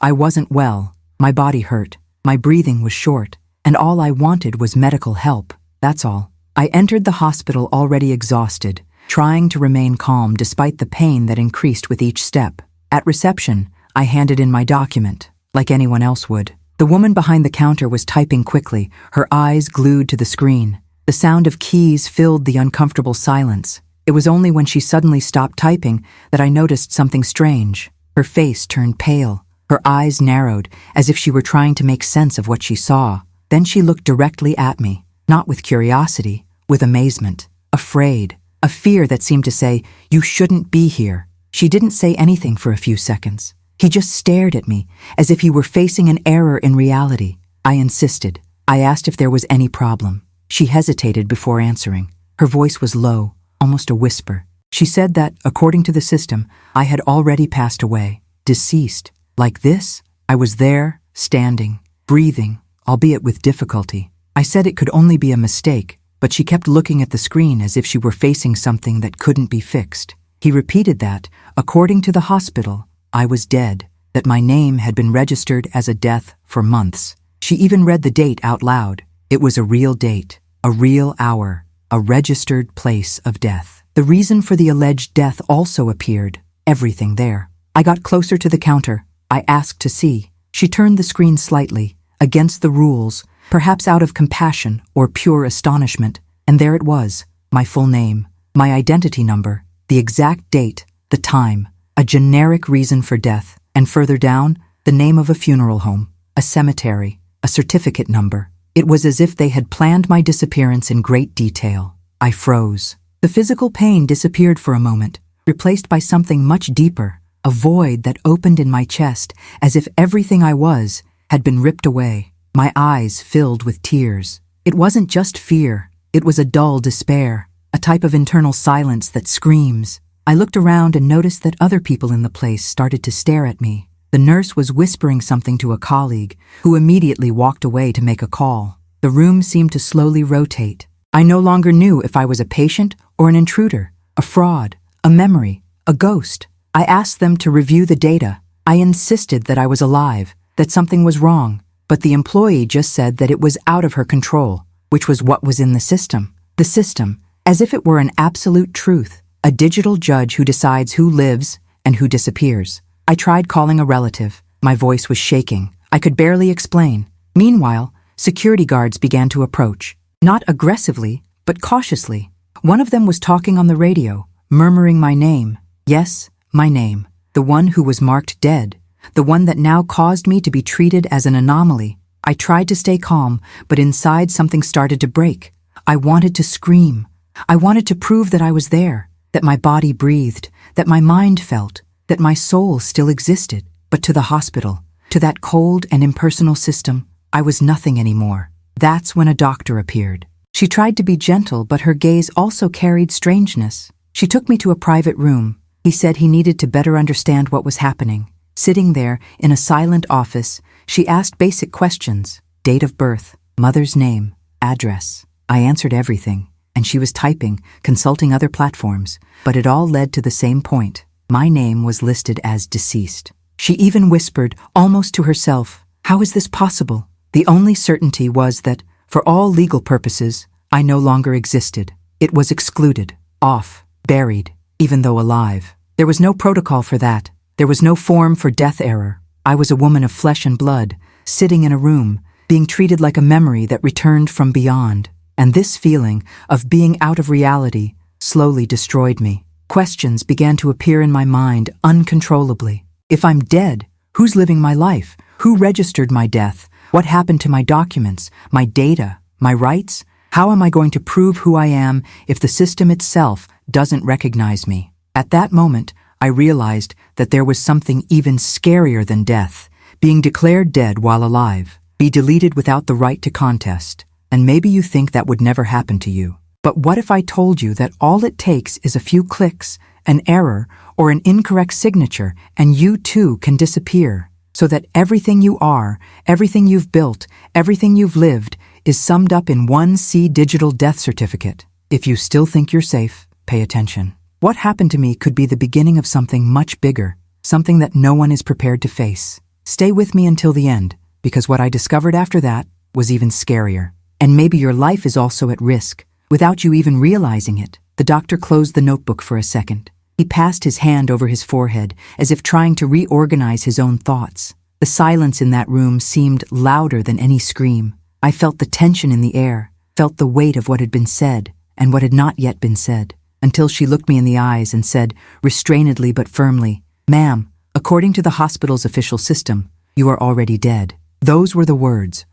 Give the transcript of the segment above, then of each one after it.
I wasn't well, my body hurt, my breathing was short, and all I wanted was medical help, that's all. I entered the hospital already exhausted, trying to remain calm despite the pain that increased with each step. At reception, I handed in my document, like anyone else would. The woman behind the counter was typing quickly, her eyes glued to the screen. The sound of keys filled the uncomfortable silence. It was only when she suddenly stopped typing that I noticed something strange. Her face turned pale, her eyes narrowed, as if she were trying to make sense of what she saw. Then she looked directly at me, not with curiosity, with amazement, afraid, a fear that seemed to say, "You shouldn't be here." She didn't say anything for a few seconds. He just stared at me, as if he were facing an error in reality. I insisted. I asked if there was any problem. She hesitated before answering. Her voice was low, almost a whisper. She said that, according to the system, I had already passed away, deceased. Like this, I was there, standing, breathing, albeit with difficulty. I said it could only be a mistake, but she kept looking at the screen as if she were facing something that couldn't be fixed. He repeated that, according to the hospital, I was dead, that my name had been registered as a death for months. She even read the date out loud. It was a real date, a real hour, a registered place of death. The reason for the alleged death also appeared, everything there. I got closer to the counter. I asked to see. She turned the screen slightly, against the rules, perhaps out of compassion or pure astonishment, and there it was, my full name, my identity number, the exact date, the time, a generic reason for death, and further down, the name of a funeral home, a cemetery, a certificate number. It was as if they had planned my disappearance in great detail. I froze. The physical pain disappeared for a moment, replaced by something much deeper, a void that opened in my chest as if everything I was had been ripped away. My eyes filled with tears. It wasn't just fear, it was a dull despair, a type of internal silence that screams. I looked around and noticed that other people in the place started to stare at me. The nurse was whispering something to a colleague, who immediately walked away to make a call. The room seemed to slowly rotate. I no longer knew if I was a patient or an intruder, a fraud, a memory, a ghost. I asked them to review the data. I insisted that I was alive, that something was wrong, but the employee just said that it was out of her control, which was what was in the system. The system, as if it were an absolute truth, a digital judge who decides who lives and who disappears. I tried calling a relative. My voice was shaking. I could barely explain. Meanwhile, security guards began to approach. Not aggressively, but cautiously. One of them was talking on the radio, murmuring my name. Yes, my name. The one who was marked dead. The one that now caused me to be treated as an anomaly. I tried to stay calm, but inside something started to break. I wanted to scream. I wanted to prove that I was there, that my body breathed, that my mind felt, that my soul still existed. But to the hospital, to that cold and impersonal system, I was nothing anymore. That's when a doctor appeared. She tried to be gentle, but her gaze also carried strangeness. She took me to a private room. He said he needed to better understand what was happening. Sitting there, in a silent office, she asked basic questions. Date of birth, mother's name, address. I answered everything, and she was typing, consulting other platforms, but it all led to the same point. My name was listed as deceased. She even whispered, almost to herself, "How is this possible?" The only certainty was that, for all legal purposes, I no longer existed. It was excluded, off, buried, even though alive. There was no protocol for that. There was no form for death error. I was a woman of flesh and blood, sitting in a room, being treated like a memory that returned from beyond. And this feeling of being out of reality slowly destroyed me. Questions began to appear in my mind uncontrollably. If I'm dead, who's living my life? Who registered my death? What happened to my documents, my data, my rights? How am I going to prove who I am if the system itself doesn't recognize me? At that moment, I realized that there was something even scarier than death, being declared dead while alive, be deleted without the right to contest. And maybe you think that would never happen to you. But what if I told you that all it takes is a few clicks, an error, or an incorrect signature, and you too can disappear, so that everything you are, everything you've built, everything you've lived, is summed up in one digital death certificate? If you still think you're safe, pay attention. What happened to me could be the beginning of something much bigger, something that no one is prepared to face. Stay with me until the end, because what I discovered after that was even scarier. And maybe your life is also at risk, without you even realizing it." The doctor closed the notebook for a second. He passed his hand over his forehead, as if trying to reorganize his own thoughts. The silence in that room seemed louder than any scream. I felt the tension in the air, felt the weight of what had been said and what had not yet been said, until she looked me in the eyes and said, restrainedly but firmly, "Ma'am, according to the hospital's official system, you are already dead." Those were the words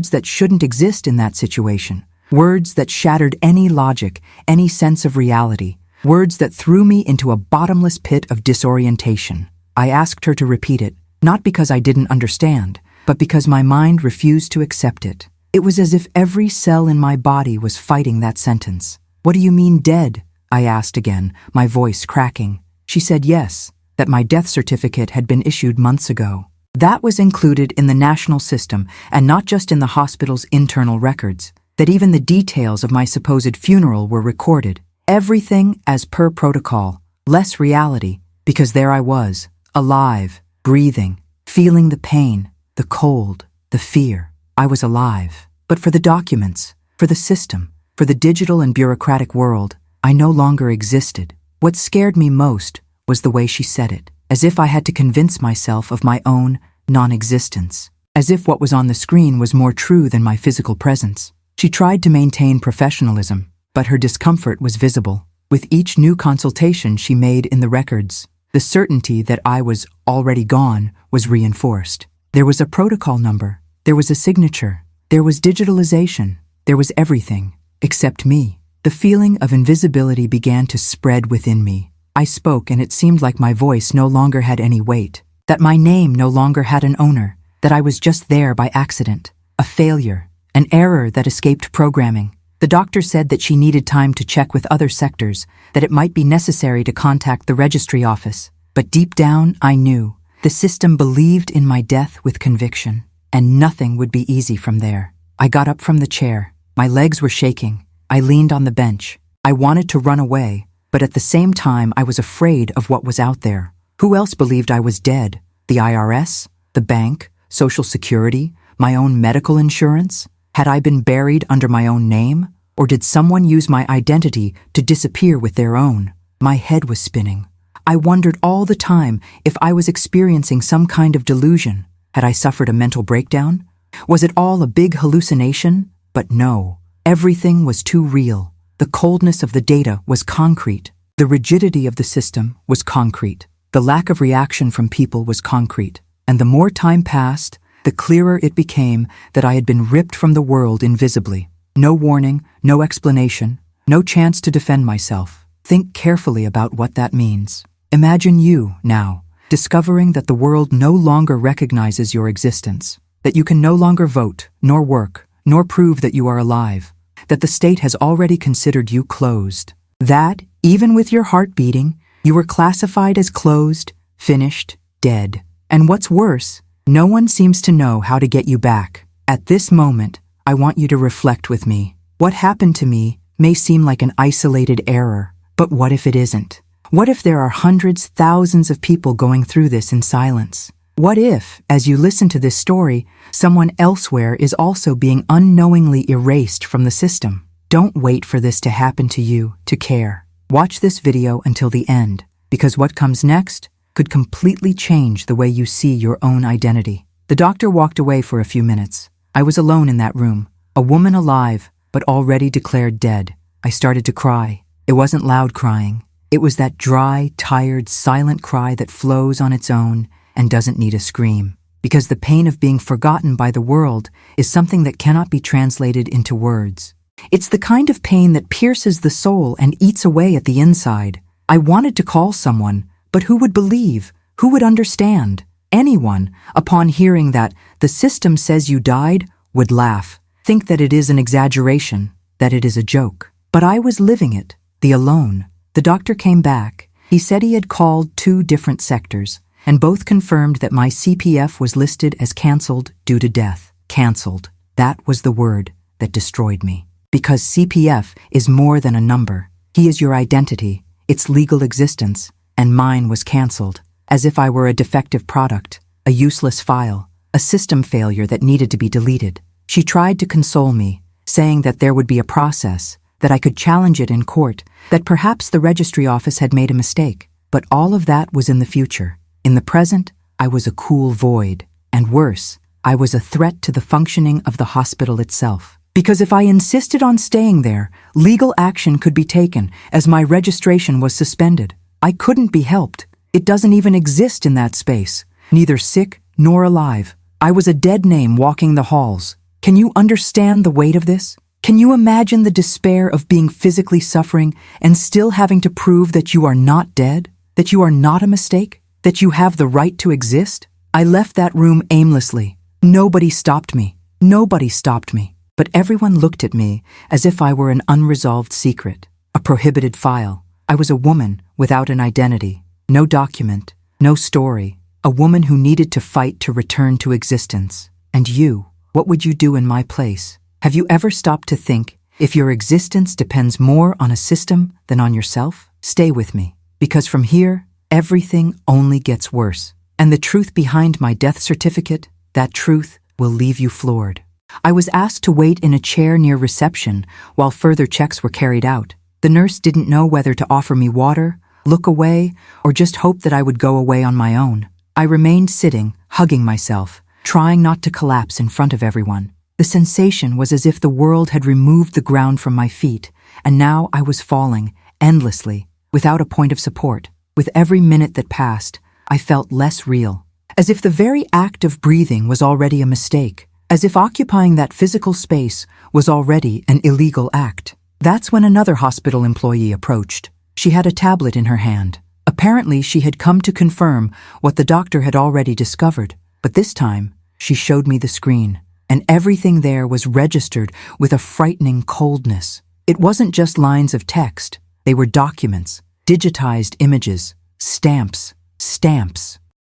that shouldn't exist in that situation, words that shattered any logic, any sense of reality, words that threw me into a bottomless pit of disorientation. I asked her to repeat it, not because I didn't understand, but because my mind refused to accept it. It was as if every cell in my body was fighting that sentence. "What do you mean dead?" I asked again, my voice cracking. She said yes, that my death certificate had been issued months ago. That was included in the national system, and not just in the hospital's internal records. That even the details of my supposed funeral were recorded. Everything as per protocol, less reality, because there I was, alive, breathing, feeling the pain, the cold, the fear. I was alive. But for the documents, for the system, for the digital and bureaucratic world, I no longer existed. What scared me most was the way she said it, as if I had to convince myself of my own non-existence, as if what was on the screen was more true than my physical presence. She tried to maintain professionalism, but her discomfort was visible. With each new consultation she made in the records, the certainty that I was already gone was reinforced. There was a protocol number, there was a signature, there was digitalization, there was everything, except me. The feeling of invisibility began to spread within me. I spoke and it seemed like my voice no longer had any weight, that my name no longer had an owner, that I was just there by accident, a failure, an error that escaped programming. The doctor said that she needed time to check with other sectors, that it might be necessary to contact the registry office. But deep down, I knew the system believed in my death with conviction, and nothing would be easy from there. I got up from the chair. My legs were shaking. I leaned on the bench. I wanted to run away, but at the same time I was afraid of what was out there. Who else believed I was dead? The IRS? The bank? Social Security? My own medical insurance? Had I been buried under my own name? Or did someone use my identity to disappear with their own? My head was spinning. I wondered all the time if I was experiencing some kind of delusion. Had I suffered a mental breakdown? Was it all a big hallucination? But no, everything was too real. The coldness of the data was concrete. The rigidity of the system was concrete. The lack of reaction from people was concrete. And the more time passed, the clearer it became that I had been ripped from the world invisibly. No warning, no explanation, no chance to defend myself. Think carefully about what that means. Imagine you, now, discovering that the world no longer recognizes your existence, that you can no longer vote, nor work, nor prove that you are alive, that the state has already considered you closed, that, even with your heart beating, you were classified as closed, finished, dead. And what's worse, no one seems to know how to get you back. At this moment, I want you to reflect with me. What happened to me may seem like an isolated error, but what if it isn't? What if there are hundreds, thousands of people going through this in silence? What if, as you listen to this story, someone elsewhere is also being unknowingly erased from the system? Don't wait for this to happen to you to care. Watch this video until the end, because what comes next could completely change the way you see your own identity. The doctor walked away for a few minutes. I was alone in that room, a woman alive, but already declared dead. I started to cry. It wasn't loud crying. It was that dry, tired, silent cry that flows on its own and doesn't need a scream. Because the pain of being forgotten by the world is something that cannot be translated into words. It's the kind of pain that pierces the soul and eats away at the inside. I wanted to call someone, but who would believe? Who would understand? Anyone, upon hearing that the system says you died, would laugh, think that it is an exaggeration, that it is a joke. But I was living it, the alone. The doctor came back. He said he had called 2 different sectors, and both confirmed that my CPF was listed as cancelled due to death. Cancelled. That was the word that destroyed me. Because CPF is more than a number. He is your identity, its legal existence, and mine was cancelled, as if I were a defective product, a useless file, a system failure that needed to be deleted. She tried to console me, saying that there would be a process, that I could challenge it in court, that perhaps the registry office had made a mistake. But all of that was in the future. In the present, I was a cool void. And worse, I was a threat to the functioning of the hospital itself. Because if I insisted on staying there, legal action could be taken, as my registration was suspended. I couldn't be helped. It doesn't even exist in that space, neither sick nor alive. I was a dead name walking the halls. Can you understand the weight of this? Can you imagine the despair of being physically suffering and still having to prove that you are not dead, that you are not a mistake, that you have the right to exist? I left that room aimlessly. Nobody stopped me. Nobody stopped me. But everyone looked at me as if I were an unresolved secret, a prohibited file. I was a woman without an identity, no document, no story, a woman who needed to fight to return to existence. And you, what would you do in my place? Have you ever stopped to think, if your existence depends more on a system than on yourself? Stay with me, because from here, everything only gets worse. And the truth behind my death certificate, that truth will leave you floored. I was asked to wait in a chair near reception while further checks were carried out. The nurse didn't know whether to offer me water, look away, or just hope that I would go away on my own. I remained sitting, hugging myself, trying not to collapse in front of everyone. The sensation was as if the world had removed the ground from my feet, and now I was falling, endlessly, without a point of support. With every minute that passed, I felt less real, as if the very act of breathing was already a mistake, as if occupying that physical space was already an illegal act. That's when another hospital employee approached. She had a tablet in her hand. Apparently, she had come to confirm what the doctor had already discovered, but this time, she showed me the screen, and everything there was registered with a frightening coldness. It wasn't just lines of text. They were documents, digitized images, stamps,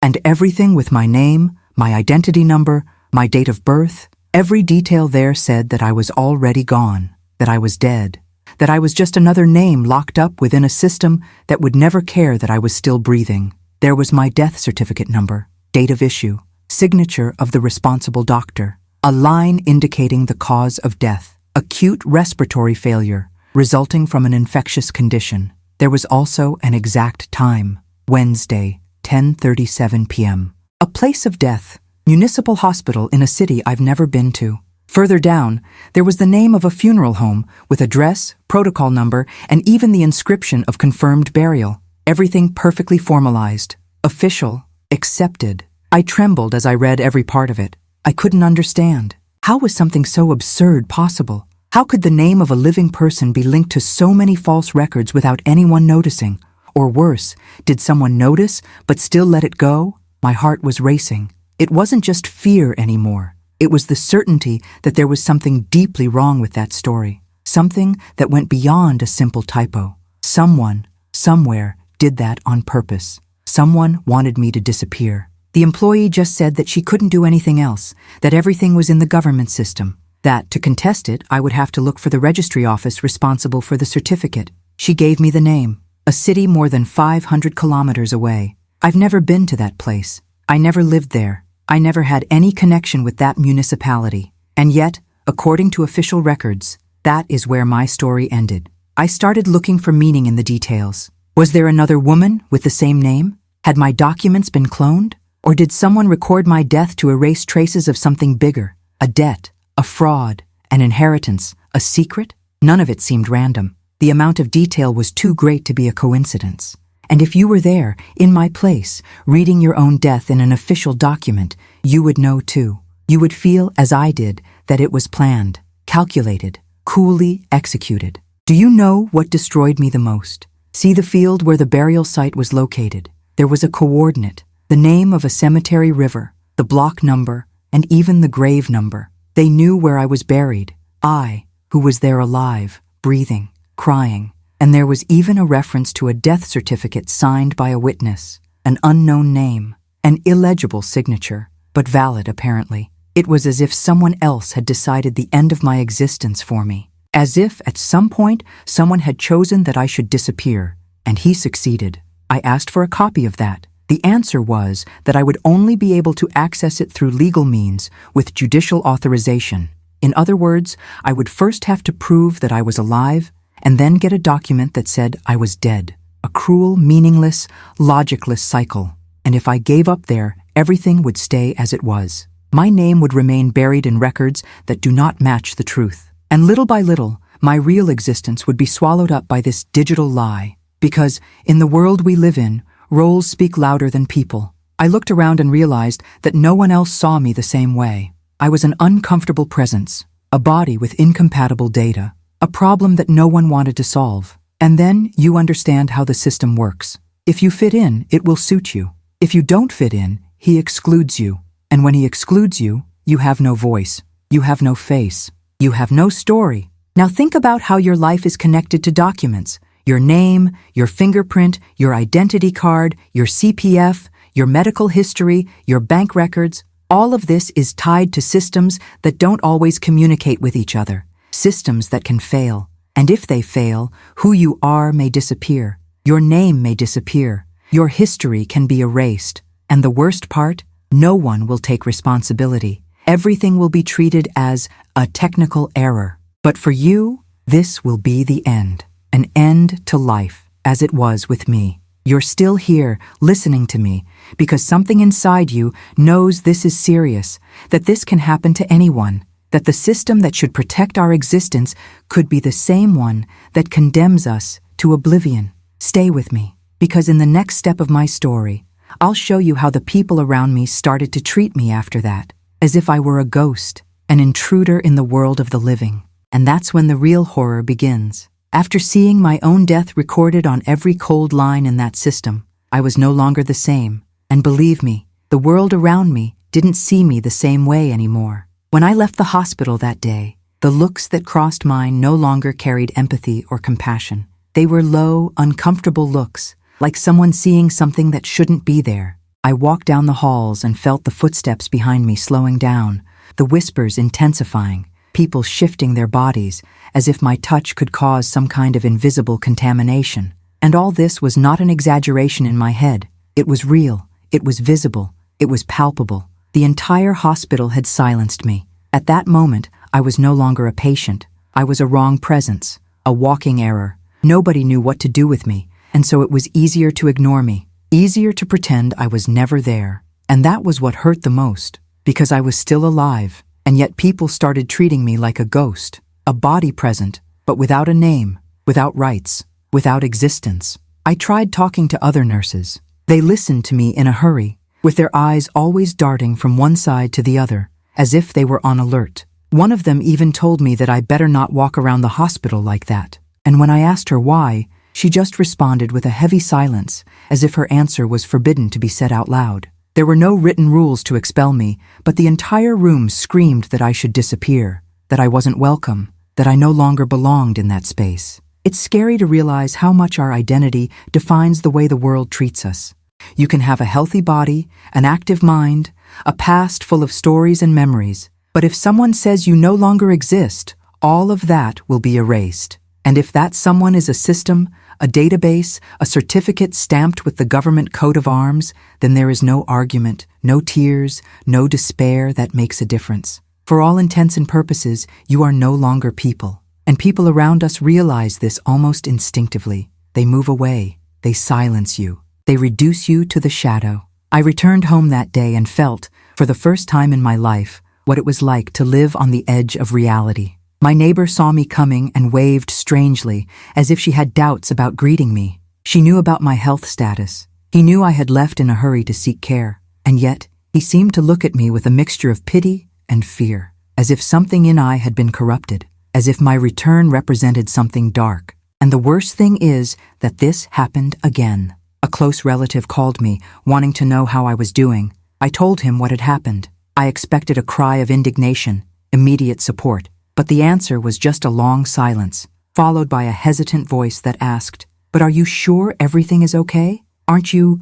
and everything with my name, my identity number, my date of birth. Every detail there said that I was already gone, that I was dead, that I was just another name locked up within a system that would never care that I was still breathing. There was my death certificate number, date of issue, signature of the responsible doctor, a line indicating the cause of death, acute respiratory failure resulting from an infectious condition. There was also an exact time, Wednesday, 10:37 p.m. A place of death, municipal hospital in a city I've never been to. Further down, there was the name of a funeral home with address, protocol number, and even the inscription of confirmed burial. Everything perfectly formalized, official, accepted. I trembled as I read every part of it. I couldn't understand. How was something so absurd possible? How could the name of a living person be linked to so many false records without anyone noticing? Or worse, did someone notice but still let it go? My heart was racing. It wasn't just fear anymore. It was the certainty that there was something deeply wrong with that story. Something that went beyond a simple typo. Someone, somewhere, did that on purpose. Someone wanted me to disappear. The employee just said that she couldn't do anything else, that everything was in the government system, that, to contest it, I would have to look for the registry office responsible for the certificate. She gave me the name, a city more than 500 kilometers away. I've never been to that place. I never lived there. I never had any connection with that municipality. And yet, according to official records, that is where my story ended. I started looking for meaning in the details. Was there another woman with the same name? Had my documents been cloned? Or did someone record my death to erase traces of something bigger? A debt, a fraud, an inheritance, a secret? None of it seemed random. The amount of detail was too great to be a coincidence. And if you were there, in my place, reading your own death in an official document, you would know too. You would feel, as I did, that it was planned, calculated, coolly executed. Do you know what destroyed me the most? See the field where the burial site was located. There was a coordinate, the name of a cemetery river, the block number, and even the grave number. They knew where I was buried. I, who was there alive, breathing, crying. And there was even a reference to a death certificate signed by a witness, an unknown name, an illegible signature, but valid apparently. It was as if someone else had decided the end of my existence for me. As if, at some point, someone had chosen that I should disappear, and he succeeded. I asked for a copy of that. The answer was that I would only be able to access it through legal means with judicial authorization. In other words, I would first have to prove that I was alive and then get a document that said I was dead. A cruel, meaningless, logicless cycle. And if I gave up there, everything would stay as it was. My name would remain buried in records that do not match the truth. And little by little, my real existence would be swallowed up by this digital lie. Because, in the world we live in, roles speak louder than people. I looked around and realized that no one else saw me the same way. I was an uncomfortable presence, a body with incompatible data, a problem that no one wanted to solve. And then you understand how the system works. If you fit in, it will suit you. If you don't fit in, he excludes you. And when he excludes you, you have no voice. You have no face. You have no story. Now think about how your life is connected to documents. Your name, your fingerprint, your identity card, your CPF, your medical history, your bank records. All of this is tied to systems that don't always communicate with each other. Systems that can fail. And if they fail, who you are may disappear. Your name may disappear. Your history can be erased. And the worst part? No one will take responsibility. Everything will be treated as a technical error. But for you, this will be the end. An end to life, as it was with me. You're still here, listening to me, because something inside you knows this is serious, that this can happen to anyone, that the system that should protect our existence could be the same one that condemns us to oblivion. Stay with me, because in the next step of my story, I'll show you how the people around me started to treat me after that, as if I were a ghost, an intruder in the world of the living. And that's when the real horror begins. After seeing my own death recorded on every cold line in that system, I was no longer the same. And believe me, the world around me didn't see me the same way anymore. When I left the hospital that day, the looks that crossed mine no longer carried empathy or compassion. They were low, uncomfortable looks, like someone seeing something that shouldn't be there. I walked down the halls and felt the footsteps behind me slowing down, the whispers intensifying, people shifting their bodies as if my touch could cause some kind of invisible contamination. And all this was not an exaggeration in my head. It was real, it was visible, it was palpable. The entire hospital had silenced me. At that moment, I was no longer a patient. I was a wrong presence, a walking error. Nobody knew what to do with me, and so it was easier to ignore me, easier to pretend I was never there. And that was what hurt the most, because I was still alive. And yet people started treating me like a ghost, a body present, but without a name, without rights, without existence. I tried talking to other nurses. They listened to me in a hurry, with their eyes always darting from one side to the other, as if they were on alert. One of them even told me that I better not walk around the hospital like that. And when I asked her why, she just responded with a heavy silence, as if her answer was forbidden to be said out loud. There were no written rules to expel me, but the entire room screamed that I should disappear, that I wasn't welcome, that I no longer belonged in that space. It's scary to realize how much our identity defines the way the world treats us. You can have a healthy body, an active mind, a past full of stories and memories, but if someone says you no longer exist, all of that will be erased. And if that someone is a system, a database, a certificate stamped with the government coat of arms, then there is no argument, no tears, no despair that makes a difference. For all intents and purposes, you are no longer people. And people around us realize this almost instinctively. They move away. They silence you. They reduce you to the shadow. I returned home that day and felt, for the first time in my life, what it was like to live on the edge of reality. My neighbor saw me coming and waved strangely, as if she had doubts about greeting me. She knew about my health status. He knew I had left in a hurry to seek care, and yet he seemed to look at me with a mixture of pity and fear, as if something in I had been corrupted, as if my return represented something dark. And the worst thing is that this happened again. A close relative called me, wanting to know how I was doing. I told him what had happened. I expected a cry of indignation, immediate support. But the answer was just a long silence, followed by a hesitant voice that asked, "But are you sure everything is okay? Aren't you,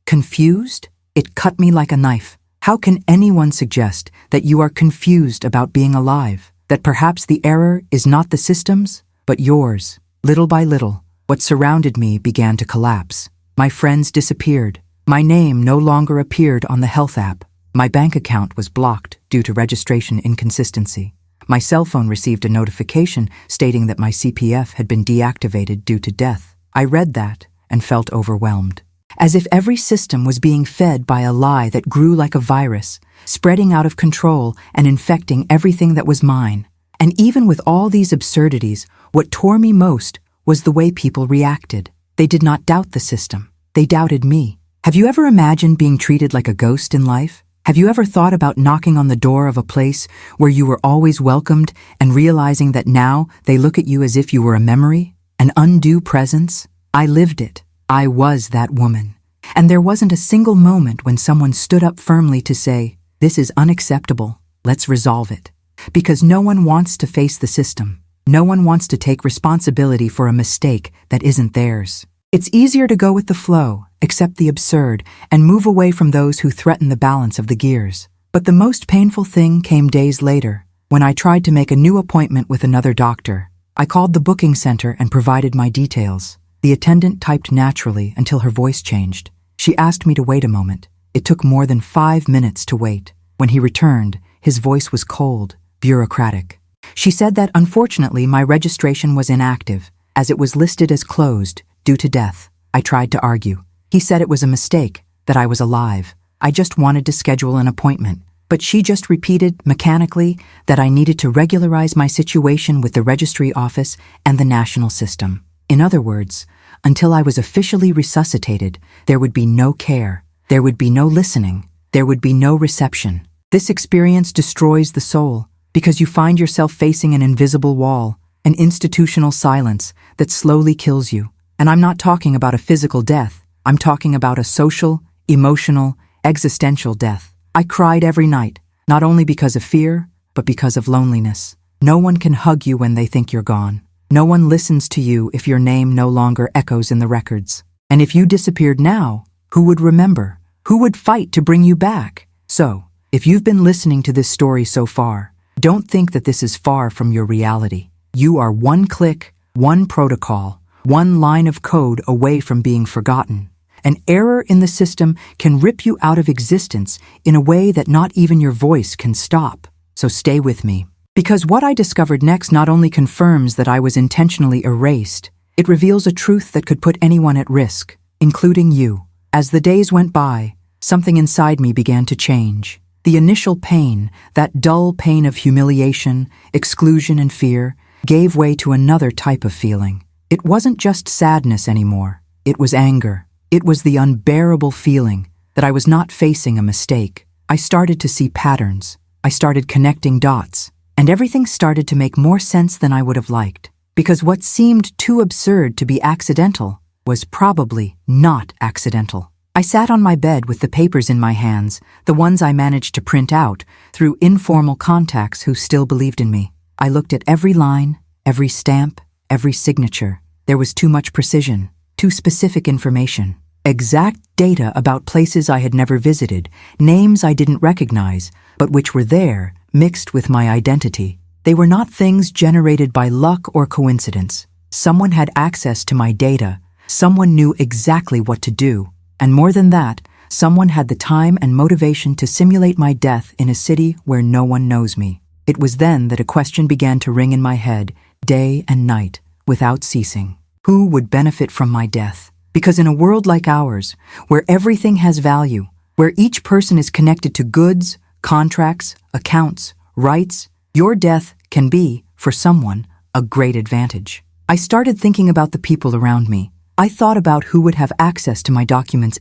confused?" It cut me like a knife. How can anyone suggest that you are confused about being alive? That perhaps the error is not the system's, but yours? Little by little, what surrounded me began to collapse. My friends disappeared. My name no longer appeared on the health app. My bank account was blocked due to registration inconsistency. My cell phone received a notification stating that my CPF had been deactivated due to death. I read that and felt overwhelmed. As if every system was being fed by a lie that grew like a virus, spreading out of control and infecting everything that was mine. And even with all these absurdities, what tore me most was the way people reacted. They did not doubt the system. They doubted me. Have you ever imagined being treated like a ghost in life? Have you ever thought about knocking on the door of a place where you were always welcomed and realizing that now they look at you as if you were a memory, an undue presence? I lived it. I was that woman. And there wasn't a single moment when someone stood up firmly to say, "This is unacceptable. Let's resolve it." Because no one wants to face the system. No one wants to take responsibility for a mistake that isn't theirs. It's easier to go with the flow, accept the absurd, and move away from those who threaten the balance of the gears. But the most painful thing came days later, when I tried to make a new appointment with another doctor. I called the booking center and provided my details. The attendant typed naturally until her voice changed. She asked me to wait a moment. It took more than 5 minutes to wait. When he returned, his voice was cold, bureaucratic. She said that unfortunately my registration was inactive, as it was listed as closed due to death. I tried to argue. He said it was a mistake, that I was alive. I just wanted to schedule an appointment. But she just repeated mechanically that I needed to regularize my situation with the registry office and the national system. In other words, until I was officially resuscitated, there would be no care, there would be no listening, there would be no reception. This experience destroys the soul, because you find yourself facing an invisible wall, an institutional silence that slowly kills you. And I'm not talking about a physical death, I'm talking about a social, emotional, existential death. I cried every night, not only because of fear, but because of loneliness. No one can hug you when they think you're gone. No one listens to you if your name no longer echoes in the records. And if you disappeared now, who would remember? Who would fight to bring you back? So, if you've been listening to this story so far, don't think that this is far from your reality. You are one click, one protocol, one line of code away from being forgotten. An error in the system can rip you out of existence in a way that not even your voice can stop. So stay with me. Because what I discovered next not only confirms that I was intentionally erased, it reveals a truth that could put anyone at risk, including you. As the days went by, something inside me began to change. The initial pain, that dull pain of humiliation, exclusion, and fear, gave way to another type of feeling. It wasn't just sadness anymore. It was anger. It was the unbearable feeling that I was not facing a mistake. I started to see patterns. I started connecting dots. And everything started to make more sense than I would have liked. Because what seemed too absurd to be accidental was probably not accidental. I sat on my bed with the papers in my hands, the ones I managed to print out through informal contacts who still believed in me. I looked at every line, every stamp, every signature. There was too much precision, too specific information. Exact data about places I had never visited, names I didn't recognize, but which were there, mixed with my identity. They were not things generated by luck or coincidence. Someone had access to my data. Someone knew exactly what to do. And more than that, someone had the time and motivation to simulate my death in a city where no one knows me. It was then that a question began to ring in my head, day and night, without ceasing. Who would benefit from my death? Because in a world like ours, where everything has value, where each person is connected to goods, contracts, accounts, rights, your death can be, for someone, a great advantage. I started thinking about the people around me. I thought about who would have access to my documents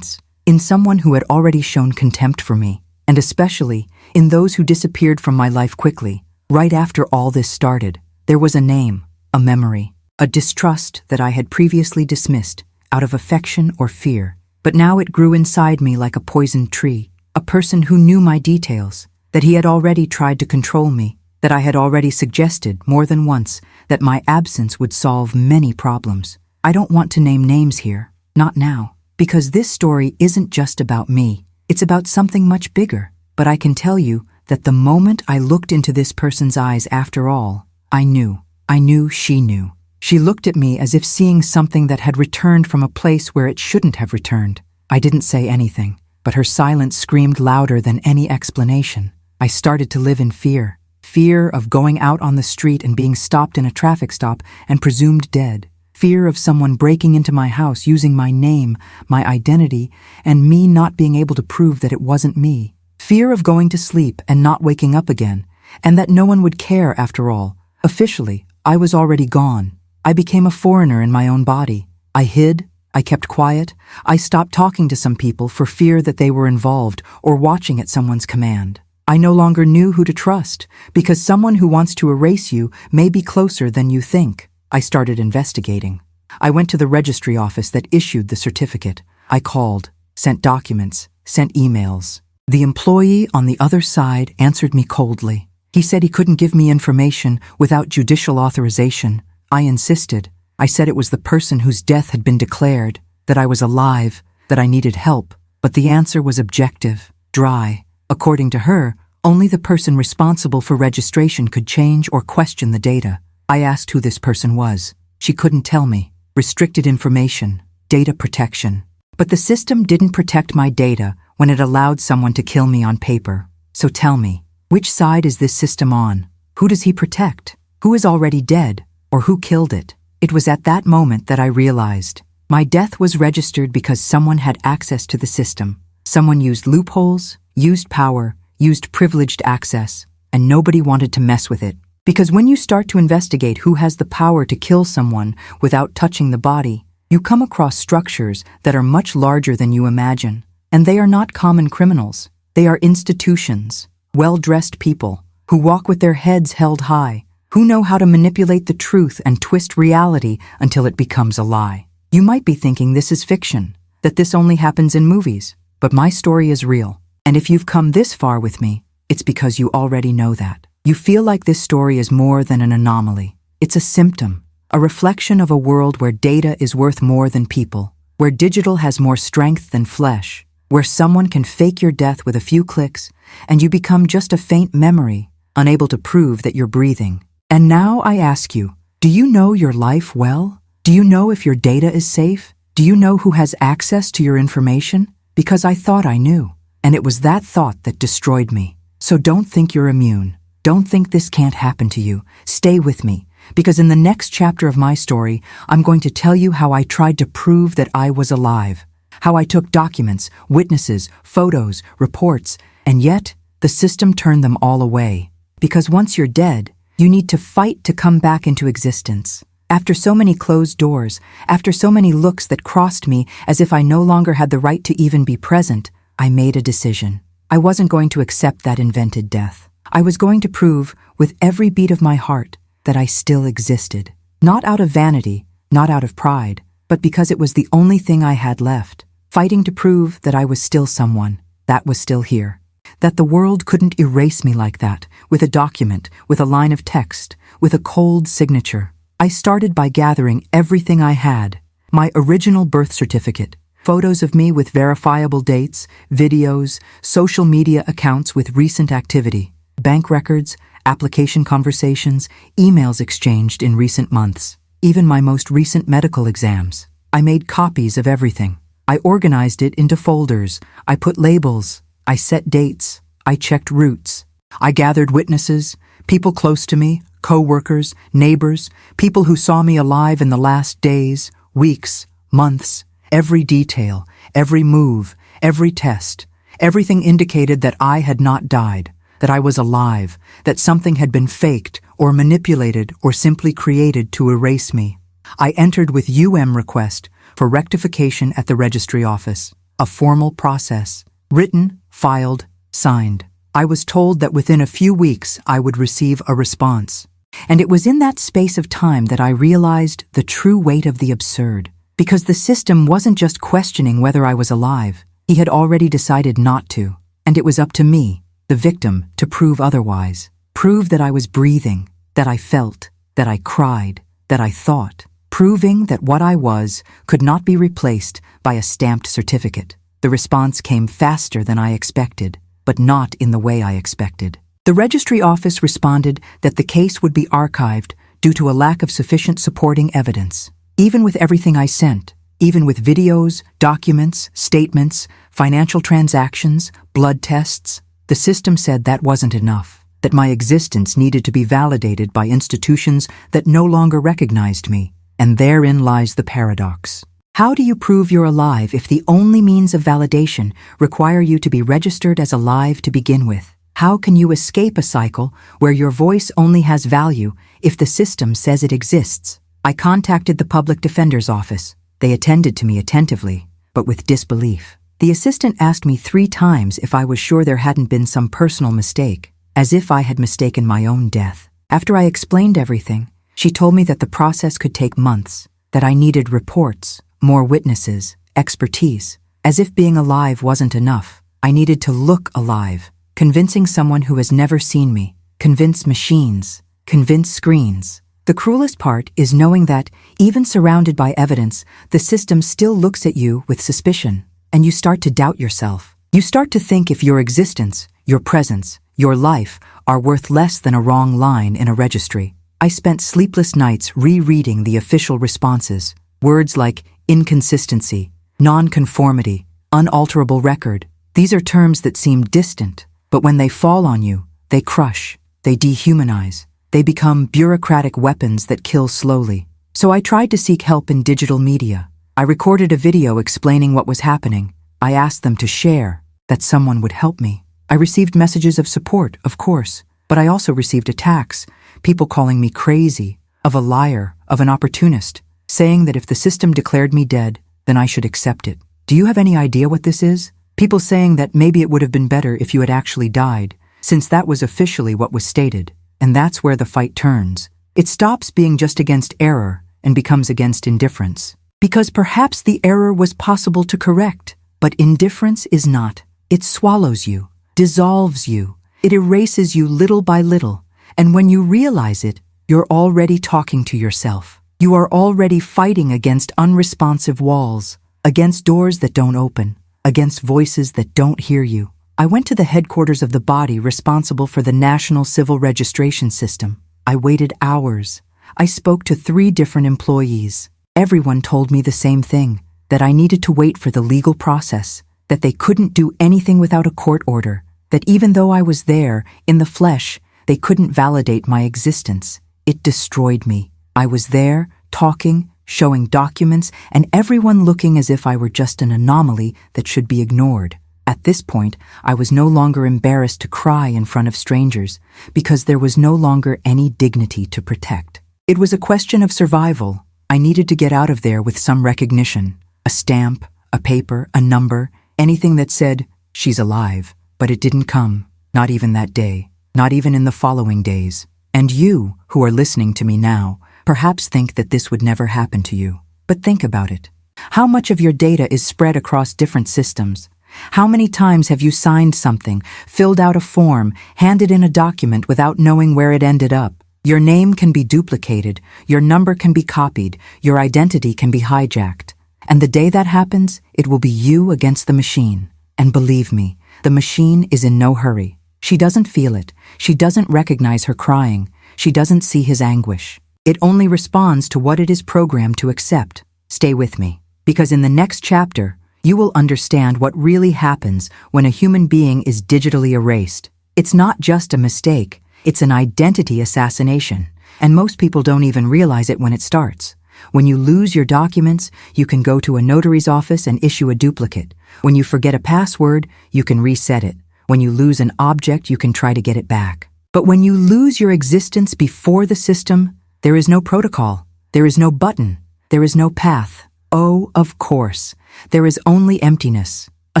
in someone who had already shown contempt for me, and especially in those who disappeared from my life quickly. Right after all this started, there was a name, a memory, a distrust that I had previously dismissed out of affection or fear. But now it grew inside me like a poisoned tree, a person who knew my details, that he had already tried to control me, that I had already suggested more than once that my absence would solve many problems. I don't want to name names here, not now, because this story isn't just about me. It's about something much bigger. But I can tell you that the moment I looked into this person's eyes after all, I knew she knew. She looked at me as if seeing something that had returned from a place where it shouldn't have returned. I didn't say anything, but her silence screamed louder than any explanation. I started to live in fear. Fear of going out on the street and being stopped in a traffic stop and presumed dead. Fear of someone breaking into my house using my name, my identity, and me not being able to prove that it wasn't me. Fear of going to sleep and not waking up again, and that no one would care after all. Officially, I was already gone. I became a foreigner in my own body. I hid, I kept quiet, I stopped talking to some people for fear that they were involved or watching at someone's command. I no longer knew who to trust, because someone who wants to erase you may be closer than you think. I started investigating. I went to the registry office that issued the certificate. I called, sent documents, sent emails. The employee on the other side answered me coldly. He said he couldn't give me information without judicial authorization. I insisted. I said it was the person whose death had been declared, that I was alive, that I needed help. But the answer was objective, dry. According to her, only the person responsible for registration could change or question the data. I asked who this person was. She couldn't tell me. Restricted information, data protection. But the system didn't protect my data when it allowed someone to kill me on paper. So tell me, which side is this system on? Who does he protect? Who is already dead? Or who killed it? It was at that moment that I realized. My death was registered because someone had access to the system. Someone used loopholes, used power, used privileged access, and nobody wanted to mess with it. Because when you start to investigate who has the power to kill someone without touching the body, you come across structures that are much larger than you imagine. And they are not common criminals. They are institutions, well-dressed people, who walk with their heads held high, who know how to manipulate the truth and twist reality until it becomes a lie. You might be thinking this is fiction, that this only happens in movies, but my story is real. And if you've come this far with me, it's because you already know that. You feel like this story is more than an anomaly. It's a symptom, a reflection of a world where data is worth more than people, where digital has more strength than flesh, where someone can fake your death with a few clicks and you become just a faint memory, unable to prove that you're breathing. And now I ask you, do you know your life well? Do you know if your data is safe? Do you know who has access to your information? Because I thought I knew. And it was that thought that destroyed me. So don't think you're immune. Don't think this can't happen to you. Stay with me, because in the next chapter of my story, I'm going to tell you how I tried to prove that I was alive. How I took documents, witnesses, photos, reports, and yet the system turned them all away. Because once you're dead, you need to fight to come back into existence. After so many closed doors, after so many looks that crossed me as if I no longer had the right to even be present, I made a decision. I wasn't going to accept that invented death. I was going to prove, with every beat of my heart, that I still existed. Not out of vanity, not out of pride, but because it was the only thing I had left. Fighting to prove that I was still someone, that was still here. That the world couldn't erase me like that, with a document, with a line of text, with a cold signature. I started by gathering everything I had. My original birth certificate, photos of me with verifiable dates, videos, social media accounts with recent activity, bank records, application conversations, emails exchanged in recent months, even my most recent medical exams. I made copies of everything. I organized it into folders. I put labels. I set dates. I checked routes. I gathered witnesses, people close to me, co-workers, neighbors, people who saw me alive in the last days, weeks, months. Every detail, every move, every test, everything indicated that I had not died, that I was alive, that something had been faked or manipulated or simply created to erase me. I entered with request for rectification at the registry office, a formal process, written, filed, signed. I was told that within a few weeks I would receive a response. And it was in that space of time that I realized the true weight of the absurd. Because the system wasn't just questioning whether I was alive. He had already decided not to. And it was up to me, the victim, to prove otherwise. Prove that I was breathing, that I felt, that I cried, that I thought. Proving that what I was could not be replaced by a stamped certificate. The response came faster than I expected, but not in the way I expected. The registry office responded that the case would be archived due to a lack of sufficient supporting evidence. Even with everything I sent, even with videos, documents, statements, financial transactions, blood tests. The system said that wasn't enough, that my existence needed to be validated by institutions that no longer recognized me. And therein lies the paradox. How do you prove you're alive if the only means of validation require you to be registered as alive to begin with? How can you escape a cycle where your voice only has value if the system says it exists? I contacted the public defender's office. They attended to me attentively, but with disbelief. The assistant asked me 3 times if I was sure there hadn't been some personal mistake, as if I had mistaken my own death. After I explained everything, she told me that the process could take months, that I needed reports, more witnesses, expertise. As if being alive wasn't enough, I needed to look alive, convincing someone who has never seen me, convince machines, convince screens. The cruelest part is knowing that, even surrounded by evidence, the system still looks at you with suspicion, and you start to doubt yourself. You start to think if your existence, your presence, your life are worth less than a wrong line in a registry. I spent sleepless nights rereading the official responses. Words like inconsistency, non-conformity, unalterable record. These are terms that seem distant, but when they fall on you, they crush, they dehumanize, they become bureaucratic weapons that kill slowly. So I tried to seek help in digital media. I recorded a video explaining what was happening. I asked them to share, that someone would help me. I received messages of support, of course, but I also received attacks, people calling me crazy, of a liar, of an opportunist, saying that if the system declared me dead, then I should accept it. Do you have any idea what this is? People saying that maybe it would have been better if you had actually died, since that was officially what was stated. And that's where the fight turns. It stops being just against error and becomes against indifference. Because perhaps the error was possible to correct, but indifference is not. It swallows you, dissolves you. It erases you little by little. And when you realize it, you're already talking to yourself. You are already fighting against unresponsive walls, against doors that don't open, against voices that don't hear you. I went to the headquarters of the body responsible for the National Civil Registration System. I waited hours. I spoke to 3 different employees. Everyone told me the same thing, that I needed to wait for the legal process, that they couldn't do anything without a court order, that even though I was there, in the flesh, they couldn't validate my existence. It destroyed me. I was there, talking, showing documents, and everyone looking as if I were just an anomaly that should be ignored. At this point, I was no longer embarrassed to cry in front of strangers, because there was no longer any dignity to protect. It was a question of survival. I needed to get out of there with some recognition. A stamp, a paper, a number, anything that said, she's alive. But it didn't come, not even that day, not even in the following days. And you, who are listening to me now, perhaps think that this would never happen to you. But think about it. How much of your data is spread across different systems? How many times have you signed something, filled out a form, handed in a document without knowing where it ended up? Your name can be duplicated, your number can be copied, your identity can be hijacked. And the day that happens, it will be you against the machine. And believe me, the machine is in no hurry. She doesn't feel it. She doesn't recognize her crying. She doesn't see his anguish. It only responds to what it is programmed to accept. Stay with me, because in the next chapter, you will understand what really happens when a human being is digitally erased. It's not just a mistake, it's an identity assassination, and most people don't even realize it when it starts. When you lose your documents, you can go to a notary's office and issue a duplicate. When you forget a password, you can reset it. When you lose an object, you can try to get it back. But when you lose your existence before the system, there is no protocol, there is no button, there is no path. Oh, of course, there is only emptiness, a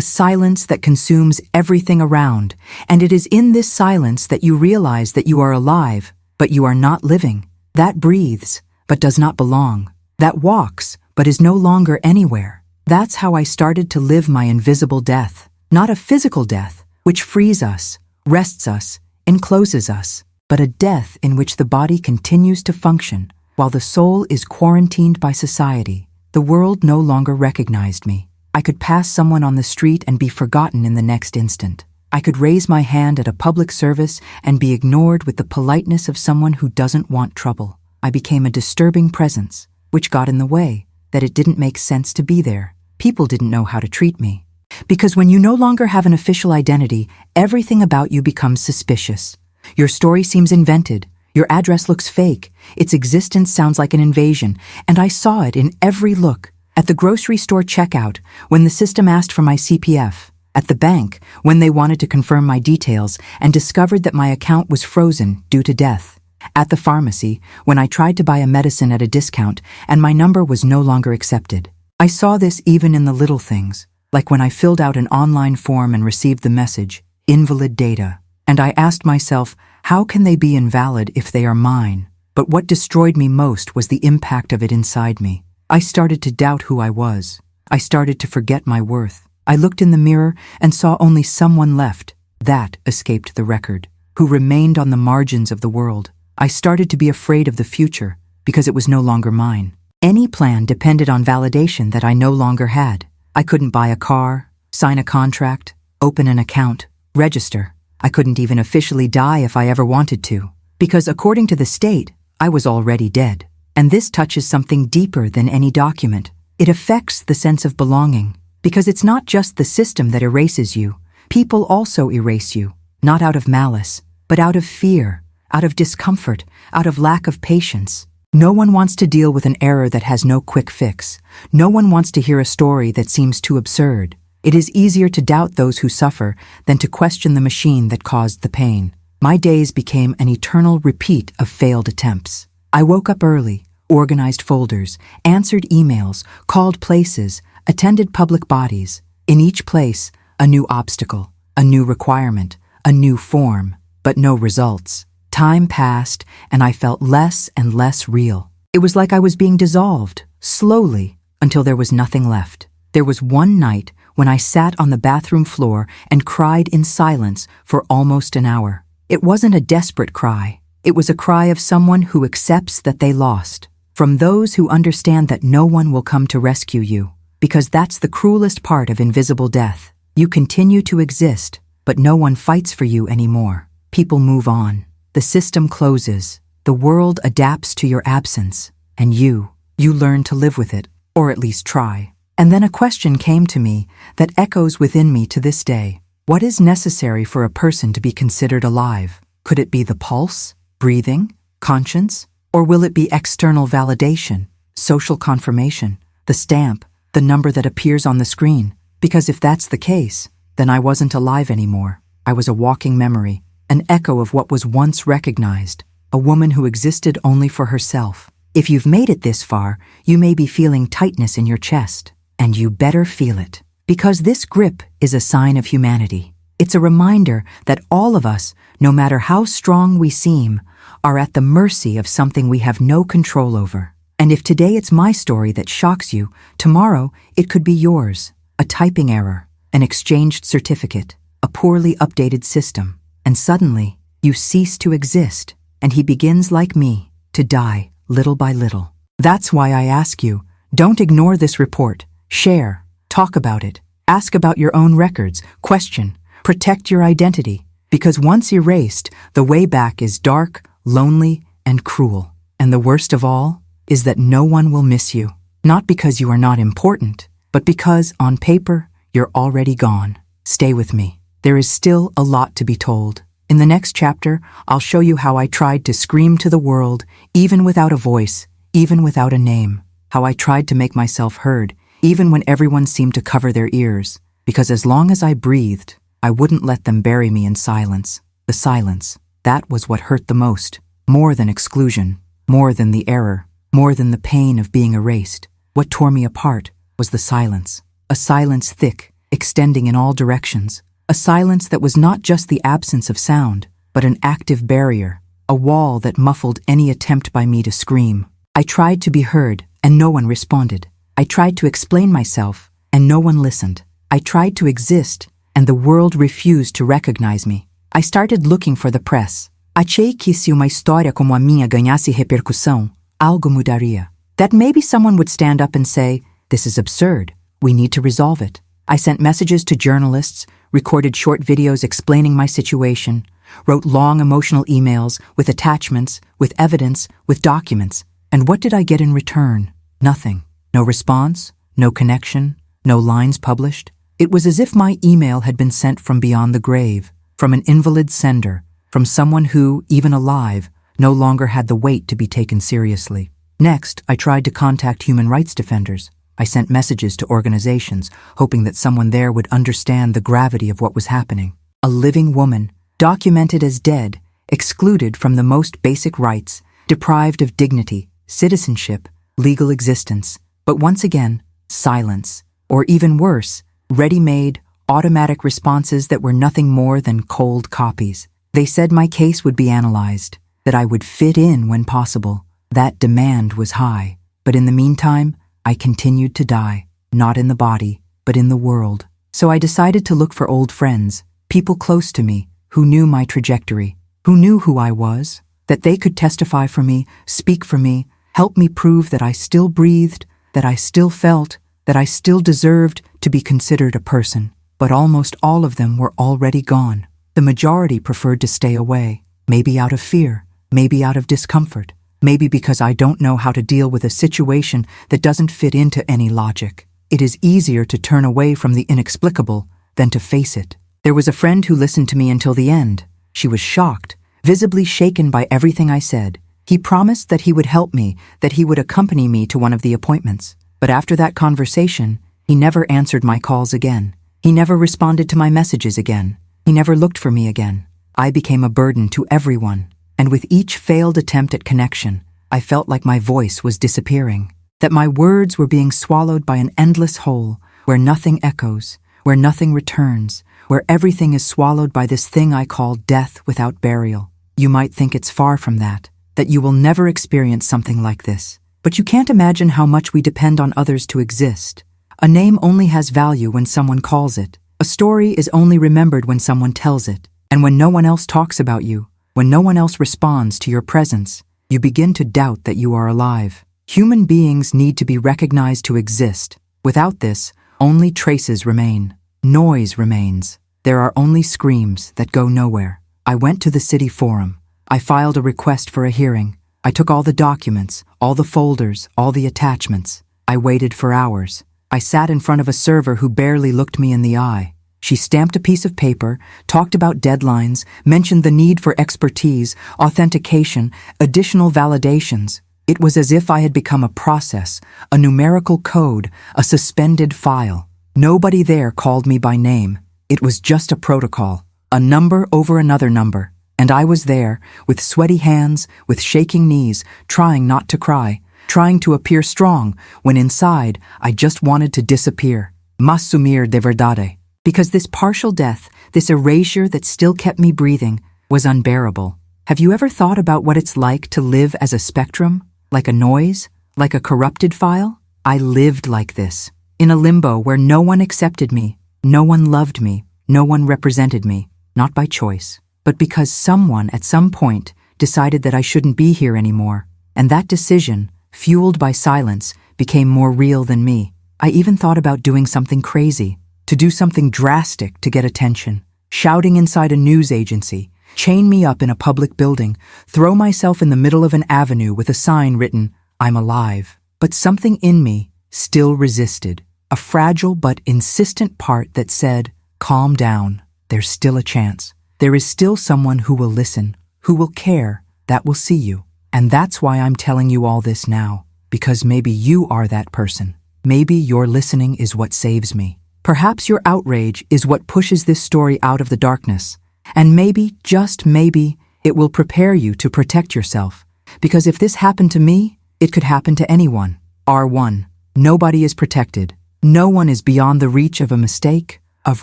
silence that consumes everything around, and it is in this silence that you realize that you are alive, but you are not living. That breathes, but does not belong. That walks, but is no longer anywhere. That's how I started to live my invisible death. Not a physical death, which frees us, rests us, encloses us, but a death in which the body continues to function, while the soul is quarantined by society. The world no longer recognized me. I could pass someone on the street and be forgotten in the next instant. I could raise my hand at a public service and be ignored with the politeness of someone who doesn't want trouble. I became a disturbing presence, which got in the way. that it didn't make sense to be there. People didn't know how to treat me. Because when you no longer have an official identity, everything about you becomes suspicious. Your story seems invented. Your address looks fake. Its existence sounds like an invasion, and I saw it in every look. At the grocery store checkout, when the system asked for my CPF. At the bank, when they wanted to confirm my details and discovered that my account was frozen due to death. At the pharmacy, when I tried to buy a medicine at a discount and my number was no longer accepted. I saw this even in the little things, like when I filled out an online form and received the message, invalid data. And I asked myself, how can they be invalid if they are mine? But what destroyed me most was the impact of it inside me. I started to doubt who I was. I started to forget my worth. I looked in the mirror and saw only someone left. That escaped the record, who remained on the margins of the world. I started to be afraid of the future because it was no longer mine. Any plan depended on validation that I no longer had. I couldn't buy a car, sign a contract, open an account, register. I couldn't even officially die if I ever wanted to, because according to the state, I was already dead. And this touches something deeper than any document. It affects the sense of belonging, because it's not just the system that erases you. People also erase you, not out of malice, but out of fear, out of discomfort, out of lack of patience. No one wants to deal with an error that has no quick fix. No one wants to hear a story that seems too absurd. It is easier to doubt those who suffer than to question the machine that caused the pain. My days became an eternal repeat of failed attempts. I woke up early, organized folders, answered emails, called places, attended public bodies. In each place, a new obstacle, a new requirement, a new form, but no results. Time passed, and I felt less and less real. It was like I was being dissolved, slowly, until there was nothing left. There was one night when I sat on the bathroom floor and cried in silence for almost an hour. It wasn't a desperate cry. It was a cry of someone who accepts that they lost. From those who understand that no one will come to rescue you. Because that's the cruelest part of invisible death. You continue to exist, but no one fights for you anymore. People move on. The system closes. The world adapts to your absence. And you learn to live with it, or at least try. And then a question came to me that echoes within me to this day. What is necessary for a person to be considered alive? Could it be the pulse, breathing, conscience? Or will it be external validation, social confirmation, the stamp, the number that appears on the screen? Because if that's the case, then I wasn't alive anymore. I was a walking memory, an echo of what was once recognized, a woman who existed only for herself. If you've made it this far, you may be feeling tightness in your chest, and you better feel it. Because this grip is a sign of humanity. It's a reminder that all of us, no matter how strong we seem, are at the mercy of something we have no control over. And if today it's my story that shocks you, tomorrow it could be yours. A typing error, an exchanged certificate, a poorly updated system. And suddenly, you cease to exist, and he begins like me, to die, little by little. That's why I ask you, don't ignore this report. Share, talk about it, ask about your own records, question, protect your identity. Because once erased, the way back is dark, lonely, and cruel. And the worst of all is that no one will miss you. Not because you are not important, but because, on paper, you're already gone. Stay with me. There is still a lot to be told. In the next chapter, I'll show you how I tried to scream to the world, even without a voice, even without a name. How I tried to make myself heard, even when everyone seemed to cover their ears. Because as long as I breathed, I wouldn't let them bury me in silence. The silence. That was what hurt the most. More than exclusion. More than the error. More than the pain of being erased. What tore me apart was the silence. A silence thick, extending in all directions. A silence that was not just the absence of sound, but an active barrier. A wall that muffled any attempt by me to scream. I tried to be heard, and no one responded. I tried to explain myself, and no one listened. I tried to exist, and the world refused to recognize me. I started looking for the press. Achei que se uma história como a minha ganhasse repercussão, algo mudaria. That maybe someone would stand up and say, this is absurd, we need to resolve it. I sent messages to journalists, recorded short videos explaining my situation, wrote long emotional emails with attachments, with evidence, with documents. And what did I get in return? Nothing. No response, no connection, no lines published. It was as if my email had been sent from beyond the grave, from an invalid sender, from someone who, even alive, no longer had the weight to be taken seriously. Next, I tried to contact human rights defenders. I sent messages to organizations, hoping that someone there would understand the gravity of what was happening. A living woman, documented as dead, excluded from the most basic rights, deprived of dignity, citizenship, legal existence, but once again, silence, or even worse, ready-made, automatic responses that were nothing more than cold copies. They said my case would be analyzed, that I would fit in when possible. That demand was high, but in the meantime, I continued to die, not in the body, but in the world. So I decided to look for old friends, people close to me, who knew my trajectory, who knew who I was, that they could testify for me, speak for me, help me prove that I still breathed, that I still felt, that I still deserved to be considered a person. But almost all of them were already gone. The majority preferred to stay away, maybe out of fear, maybe out of discomfort, maybe because I don't know how to deal with a situation that doesn't fit into any logic. It is easier to turn away from the inexplicable than to face it. There was a friend who listened to me until the end. She was shocked, visibly shaken by everything I said. He promised that he would help me, that he would accompany me to one of the appointments. But after that conversation, he never answered my calls again. He never responded to my messages again. He never looked for me again. I became a burden to everyone. And with each failed attempt at connection, I felt like my voice was disappearing, that my words were being swallowed by an endless hole where nothing echoes, where nothing returns, where everything is swallowed by this thing I call death without burial. You might think it's far from that you will never experience something like this. But you can't imagine how much we depend on others to exist. A name only has value when someone calls it. A story is only remembered when someone tells it. And when no one else talks about you, when no one else responds to your presence, you begin to doubt that you are alive. Human beings need to be recognized to exist. Without this, only traces remain. Noise remains. There are only screams that go nowhere. I went to the city forum. I filed a request for a hearing. I took all the documents, all the folders, all the attachments. I waited for hours. I sat in front of a server who barely looked me in the eye. She stamped a piece of paper, talked about deadlines, mentioned the need for expertise, authentication, additional validations. It was as if I had become a process, a numerical code, a suspended file. Nobody there called me by name. It was just a protocol, a number over another number. And I was there, with sweaty hands, with shaking knees, trying not to cry, trying to appear strong, when inside I just wanted to disappear. Mas sumir de verdade. Because this partial death, this erasure that still kept me breathing, was unbearable. Have you ever thought about what it's like to live as a spectrum? Like a noise? Like a corrupted file? I lived like this, in a limbo where no one accepted me, no one loved me, no one represented me, not by choice, but because someone at some point decided that I shouldn't be here anymore. And that decision, fueled by silence, became more real than me. I even thought about doing something crazy, to do something drastic to get attention, shouting inside a news agency, chain me up in a public building, throw myself in the middle of an avenue with a sign written, "I'm alive." But something in me still resisted, a fragile but insistent part that said, "Calm down, there's still a chance. There is still someone who will listen, who will care, that will see you." And that's why I'm telling you all this now, because maybe you are that person. Maybe your listening is what saves me. Perhaps your outrage is what pushes this story out of the darkness. And maybe, just maybe, it will prepare you to protect yourself. Because if this happened to me, it could happen to anyone. R1. Nobody is protected. No one is beyond the reach of a mistake, of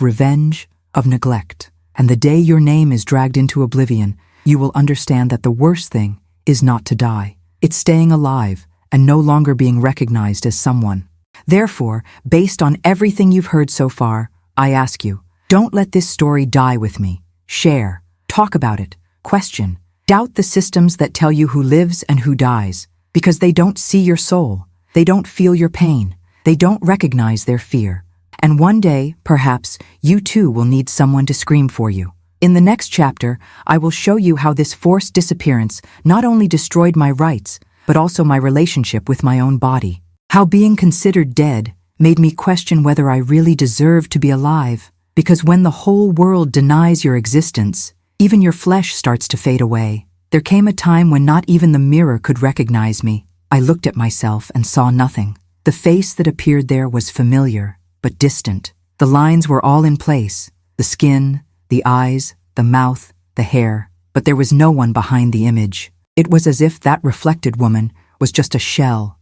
revenge, of neglect. And the day your name is dragged into oblivion, you will understand that the worst thing is not to die. It's staying alive and no longer being recognized as someone. Therefore, based on everything you've heard so far, I ask you, don't let this story die with me. Share, talk about it, question, doubt the systems that tell you who lives and who dies, because they don't see your soul, they don't feel your pain, they don't recognize their fear. And one day, perhaps, you too will need someone to scream for you. In the next chapter, I will show you how this forced disappearance not only destroyed my rights, but also my relationship with my own body. How being considered dead made me question whether I really deserved to be alive, because when the whole world denies your existence, even your flesh starts to fade away. There came a time when not even the mirror could recognize me. I looked at myself and saw nothing. The face that appeared there was familiar, but distant. The lines were all in place, the skin, the eyes, the mouth, the hair, but there was no one behind the image. It was as if that reflected woman was just a shell,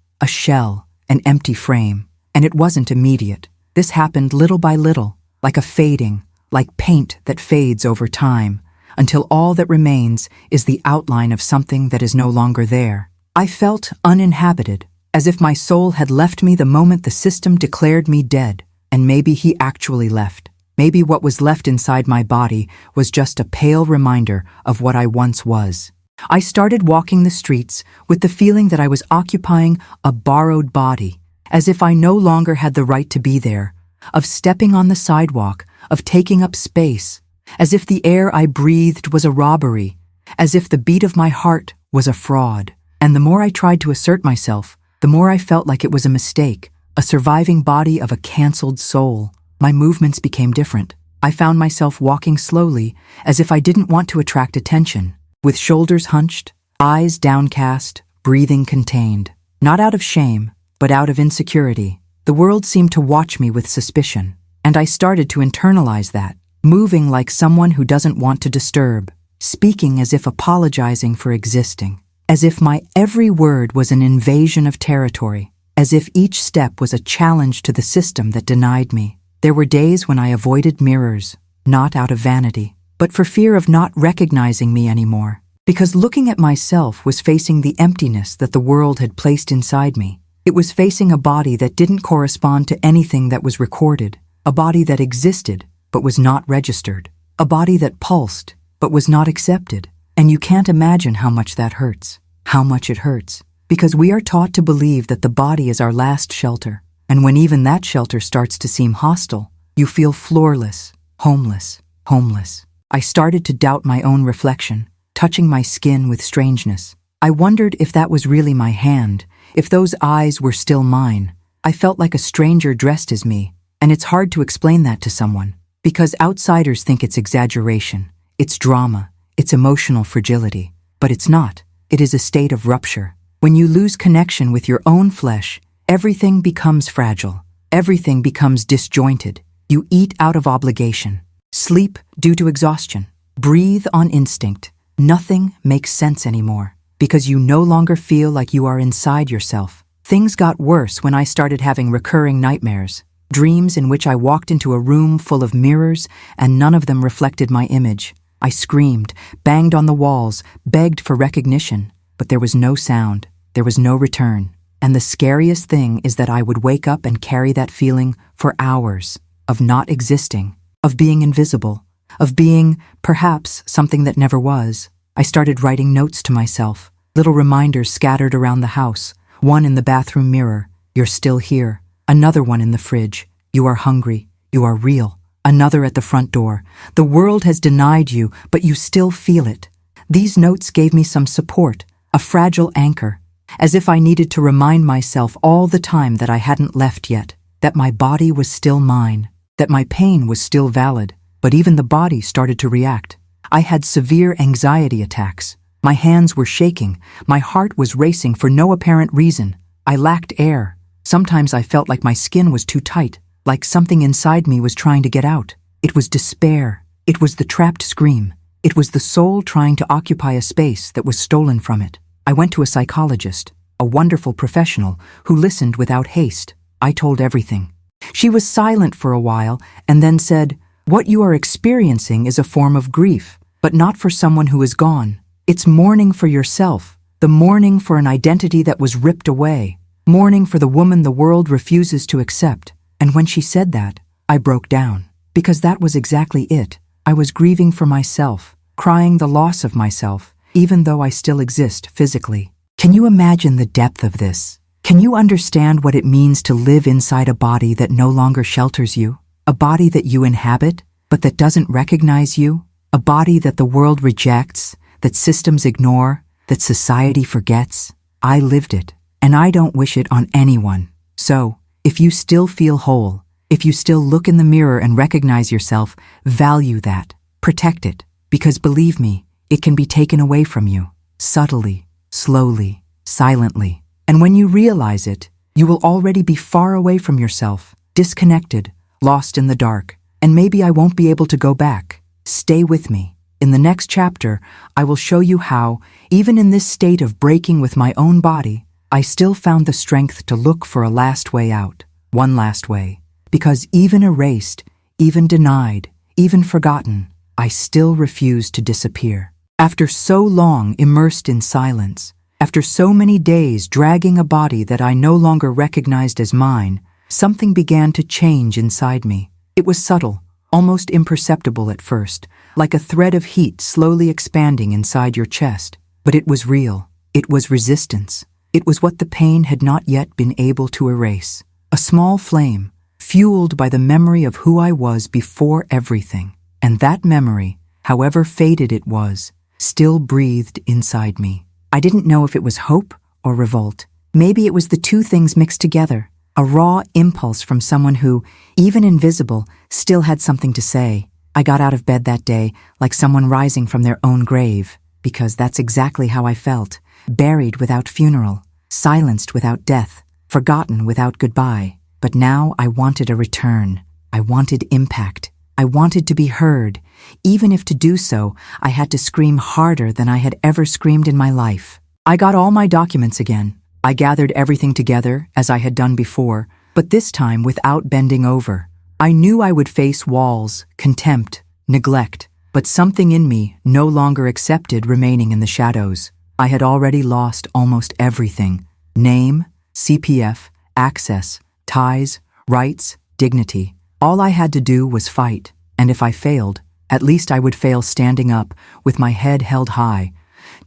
an empty frame. And it wasn't immediate. This happened little by little, like a fading, like paint that fades over time, until all that remains is the outline of something that is no longer there. I felt uninhabited, as if my soul had left me the moment the system declared me dead. And maybe he actually left. Maybe what was left inside my body was just a pale reminder of what I once was. I started walking the streets with the feeling that I was occupying a borrowed body, as if I no longer had the right to be there, of stepping on the sidewalk, of taking up space, as if the air I breathed was a robbery, as if the beat of my heart was a fraud. And the more I tried to assert myself, the more I felt like it was a mistake, a surviving body of a cancelled soul. My movements became different. I found myself walking slowly, as if I didn't want to attract attention, with shoulders hunched, eyes downcast, breathing contained, not out of shame, but out of insecurity. The world seemed to watch me with suspicion, and I started to internalize that, moving like someone who doesn't want to disturb, speaking as if apologizing for existing, as if my every word was an invasion of territory, as if each step was a challenge to the system that denied me. There were days when I avoided mirrors, not out of vanity, but for fear of not recognizing me anymore, because looking at myself was facing the emptiness that the world had placed inside me. It was facing a body that didn't correspond to anything that was recorded, a body that existed but was not registered, a body that pulsed but was not accepted. And you can't imagine how much that hurts, how much it hurts, because we are taught to believe that the body is our last shelter, and when even that shelter starts to seem hostile, you feel floorless, homeless. I started to doubt my own reflection, touching my skin with strangeness. I wondered if that was really my hand, if those eyes were still mine. I felt like a stranger dressed as me, and it's hard to explain that to someone, because outsiders think it's exaggeration, it's drama, it's emotional fragility. But it's not. It is a state of rupture. When you lose connection with your own flesh, everything becomes fragile. Everything becomes disjointed. You eat out of obligation, sleep due to exhaustion, breathe on instinct. Nothing makes sense anymore, because you no longer feel like you are inside yourself. Things got worse when I started having recurring nightmares, dreams in which I walked into a room full of mirrors and none of them reflected my image. I screamed, banged on the walls, begged for recognition, but there was no sound, there was no return. And the scariest thing is that I would wake up and carry that feeling for hours, of not existing, of being invisible, of being, perhaps, something that never was. I started writing notes to myself, little reminders scattered around the house, one in the bathroom mirror, "You're still here," another one in the fridge, "You are hungry, you are real," another at the front door, "The world has denied you, but you still feel it." These notes gave me some support, a fragile anchor, as if I needed to remind myself all the time that I hadn't left yet, that my body was still mine, that my pain was still valid. But even the body started to react. I had severe anxiety attacks. My hands were shaking, my heart was racing for no apparent reason. I lacked air. Sometimes I felt like my skin was too tight, like something inside me was trying to get out. It was despair. It was the trapped scream. It was the soul trying to occupy a space that was stolen from it. I went to a psychologist, a wonderful professional who listened without haste. I told everything. She was silent for a while and then said, "What you are experiencing is a form of grief, but not for someone who is gone. It's mourning for yourself, the mourning for an identity that was ripped away, mourning for the woman the world refuses to accept." And when she said that, I broke down, because that was exactly it. I was grieving for myself, crying the loss of myself, even though I still exist physically. Can you imagine the depth of this? Can you understand what it means to live inside a body that no longer shelters you? A body that you inhabit, but that doesn't recognize you? A body that the world rejects, that systems ignore, that society forgets? I lived it, and I don't wish it on anyone. So, if you still feel whole, if you still look in the mirror and recognize yourself, value that. Protect it. Because believe me, it can be taken away from you. Subtly, slowly, silently. And when you realize it, you will already be far away from yourself, disconnected, lost in the dark. And maybe I won't be able to go back. Stay with me. In the next chapter, I will show you how, even in this state of breaking with my own body, I still found the strength to look for a last way out. One last way. Because even erased, even denied, even forgotten, I still refuse to disappear. After so long immersed in silence, after so many days dragging a body that I no longer recognized as mine, something began to change inside me. It was subtle, almost imperceptible at first, like a thread of heat slowly expanding inside your chest. But it was real. It was resistance. It was what the pain had not yet been able to erase. A small flame, fueled by the memory of who I was before everything. And that memory, however faded it was, still breathed inside me. I didn't know if it was hope or revolt. Maybe it was the two things mixed together. A raw impulse from someone who, even invisible, still had something to say. I got out of bed that day like someone rising from their own grave, because that's exactly how I felt. Buried without funeral, silenced without death, forgotten without goodbye. But now I wanted a return. I wanted impact. I wanted to be heard, even if to do so, I had to scream harder than I had ever screamed in my life. I got all my documents again. I gathered everything together, as I had done before, but this time without bending over. I knew I would face walls, contempt, neglect, but something in me no longer accepted remaining in the shadows. I had already lost almost everything. Name, CPF, access, ties, rights, dignity. All I had to do was fight, and if I failed, at least I would fail standing up, with my head held high,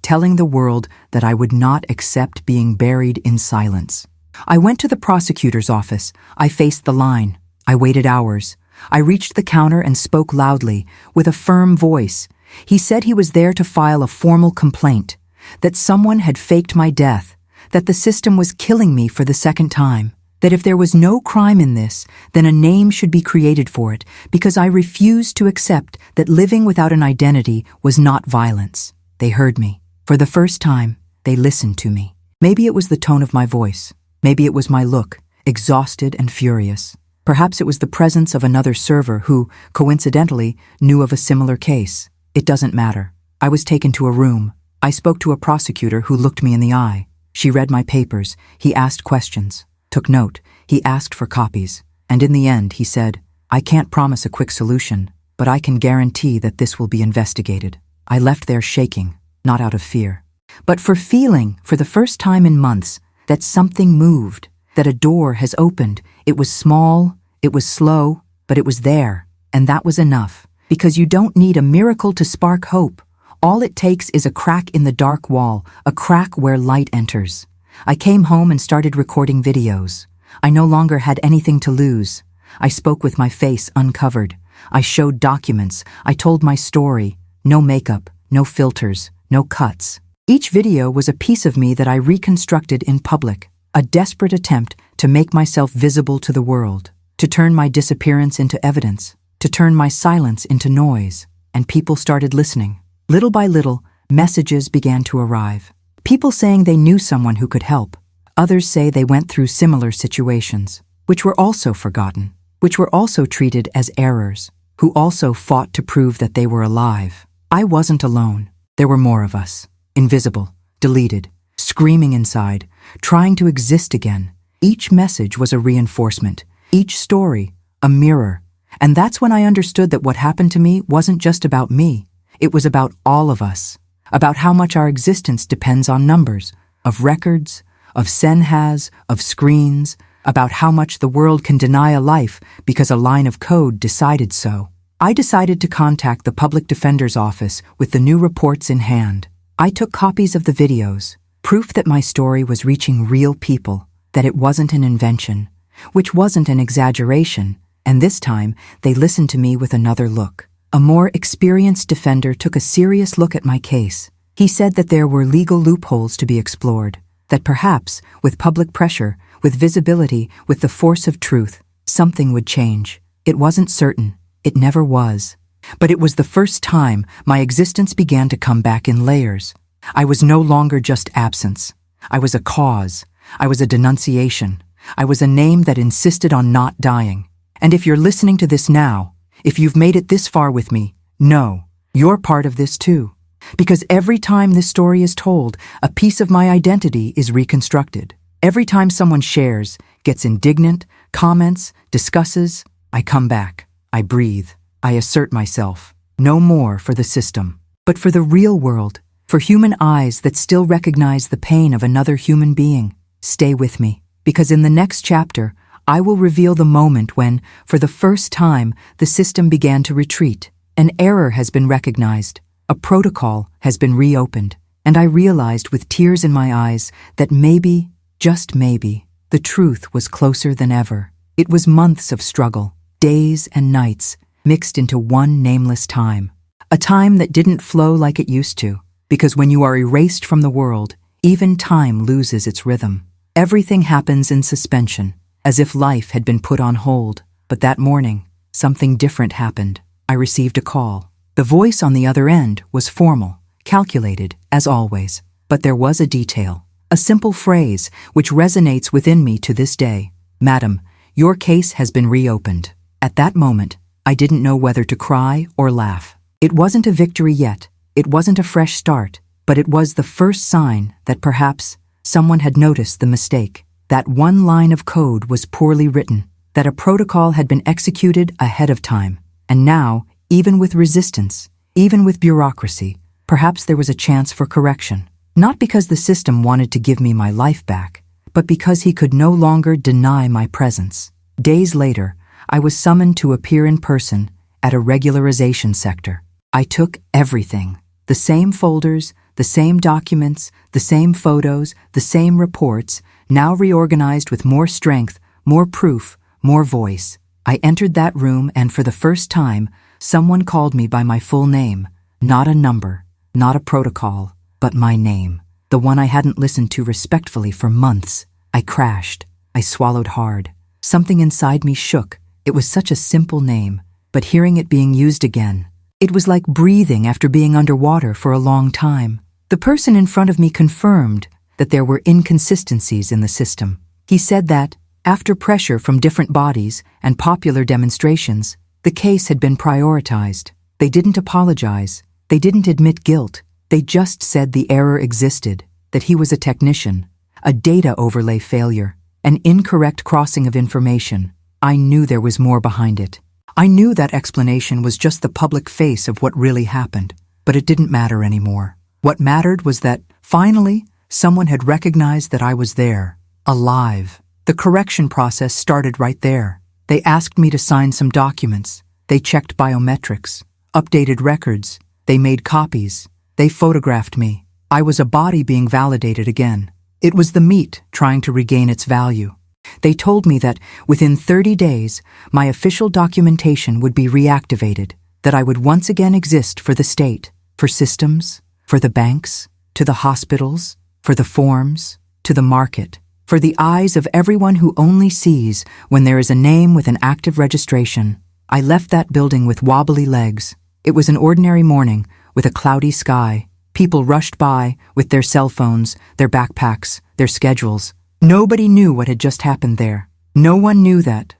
telling the world that I would not accept being buried in silence. I went to the prosecutor's office. I faced the line. I waited hours. I reached the counter and spoke loudly, with a firm voice. He said he was there to file a formal complaint, that someone had faked my death, that the system was killing me for the second time, that if there was no crime in this, then a name should be created for it, because I refused to accept that living without an identity was not violence. They heard me. For the first time, they listened to me. Maybe it was the tone of my voice. Maybe it was my look, exhausted and furious. Perhaps it was the presence of another server who, coincidentally, knew of a similar case. It doesn't matter. I was taken to a room. I spoke to a prosecutor who looked me in the eye. She read my papers. He asked questions. Took note. He asked for copies. And in the end, he said, "I can't promise a quick solution, but I can guarantee that this will be investigated." I left there shaking, not out of fear, but for feeling, for the first time in months, that something moved, that a door has opened. It was small, it was slow, but it was there. And that was enough, because you don't need a miracle to spark hope. All it takes is a crack in the dark wall, a crack where light enters. I came home and started recording videos. I no longer had anything to lose. I spoke with my face uncovered. I showed documents. I told my story. No makeup, no filters, no cuts. Each video was a piece of me that I reconstructed in public, a desperate attempt to make myself visible to the world, to turn my disappearance into evidence, to turn my silence into noise. And people started listening. Little by little, messages began to arrive. People saying they knew someone who could help. Others say they went through similar situations, which were also forgotten, which were also treated as errors, who also fought to prove that they were alive. I wasn't alone. There were more of us, invisible, deleted, screaming inside, trying to exist again. Each message was a reinforcement, each story, a mirror. And that's when I understood that what happened to me wasn't just about me. It was about all of us, about how much our existence depends on numbers, of records, of senhas, of screens, about how much the world can deny a life because a line of code decided so. I decided to contact the public defender's office with the new reports in hand. I took copies of the videos, proof that my story was reaching real people, that it wasn't an invention, which wasn't an exaggeration, and this time they listened to me with another look. A more experienced defender took a serious look at my case. He said that there were legal loopholes to be explored, that perhaps, with public pressure, with visibility, with the force of truth, something would change. It wasn't certain. It never was. But it was the first time my existence began to come back in layers. I was no longer just absence. I was a cause. I was a denunciation. I was a name that insisted on not dying. And if you're listening to this now, if you've made it this far with me, know, you're part of this too. Because every time this story is told, a piece of my identity is reconstructed. Every time someone shares, gets indignant, comments, discusses, I come back. I breathe. I assert myself. No more for the system, but for the real world, for human eyes that still recognize the pain of another human being. Stay with me, because in the next chapter, I will reveal the moment when, for the first time, the system began to retreat. An error has been recognized. A protocol has been reopened, and I realized with tears in my eyes that maybe, just maybe, the truth was closer than ever. It was months of struggle, days and nights, mixed into one nameless time. A time that didn't flow like it used to, because when you are erased from the world, even time loses its rhythm. Everything happens in suspension, as if life had been put on hold. But that morning, something different happened. I received a call. The voice on the other end was formal, calculated, as always. But there was a detail, a simple phrase which resonates within me to this day. Madam, your case has been reopened. At that moment, I didn't know whether to cry or laugh. It wasn't a victory yet. It wasn't a fresh start, but it was the first sign that perhaps someone had noticed the mistake, that one line of code was poorly written, that a protocol had been executed ahead of time. And now, even with resistance, even with bureaucracy, perhaps there was a chance for correction. Not because the system wanted to give me my life back, but because he could no longer deny my presence. Days later, I was summoned to appear in person at a regularization sector. I took everything. The same folders, the same documents, the same photos, the same reports, now reorganized with more strength, more proof, more voice. I entered that room and for the first time, someone called me by my full name. Not a number, not a protocol, but my name. The one I hadn't listened to respectfully for months. I crashed. I swallowed hard. Something inside me shook. It was such a simple name, but hearing it being used again, it was like breathing after being underwater for a long time. The person in front of me confirmed that there were inconsistencies in the system. He said that, after pressure from different bodies and popular demonstrations, the case had been prioritized. They didn't apologize. They didn't admit guilt. They just said the error existed, that he was a technician, a data overlay failure, an incorrect crossing of information. I knew there was more behind it. I knew that explanation was just the public face of what really happened, but it didn't matter anymore. What mattered was that, finally, someone had recognized that I was there, alive. The correction process started right there. They asked me to sign some documents. They checked biometrics, updated records. They made copies. They photographed me. I was a body being validated again. It was the meat trying to regain its value. They told me that within 30 days, my official documentation would be reactivated, that I would once again exist for the state, for systems, for the banks, to the hospitals, for the forms, to the market, for the eyes of everyone who only sees when there is a name with an active registration. I left that building with wobbly legs. It was an ordinary morning with a cloudy sky. People rushed by with their cell phones, their backpacks, their schedules. Nobody knew what had just happened there. No one knew that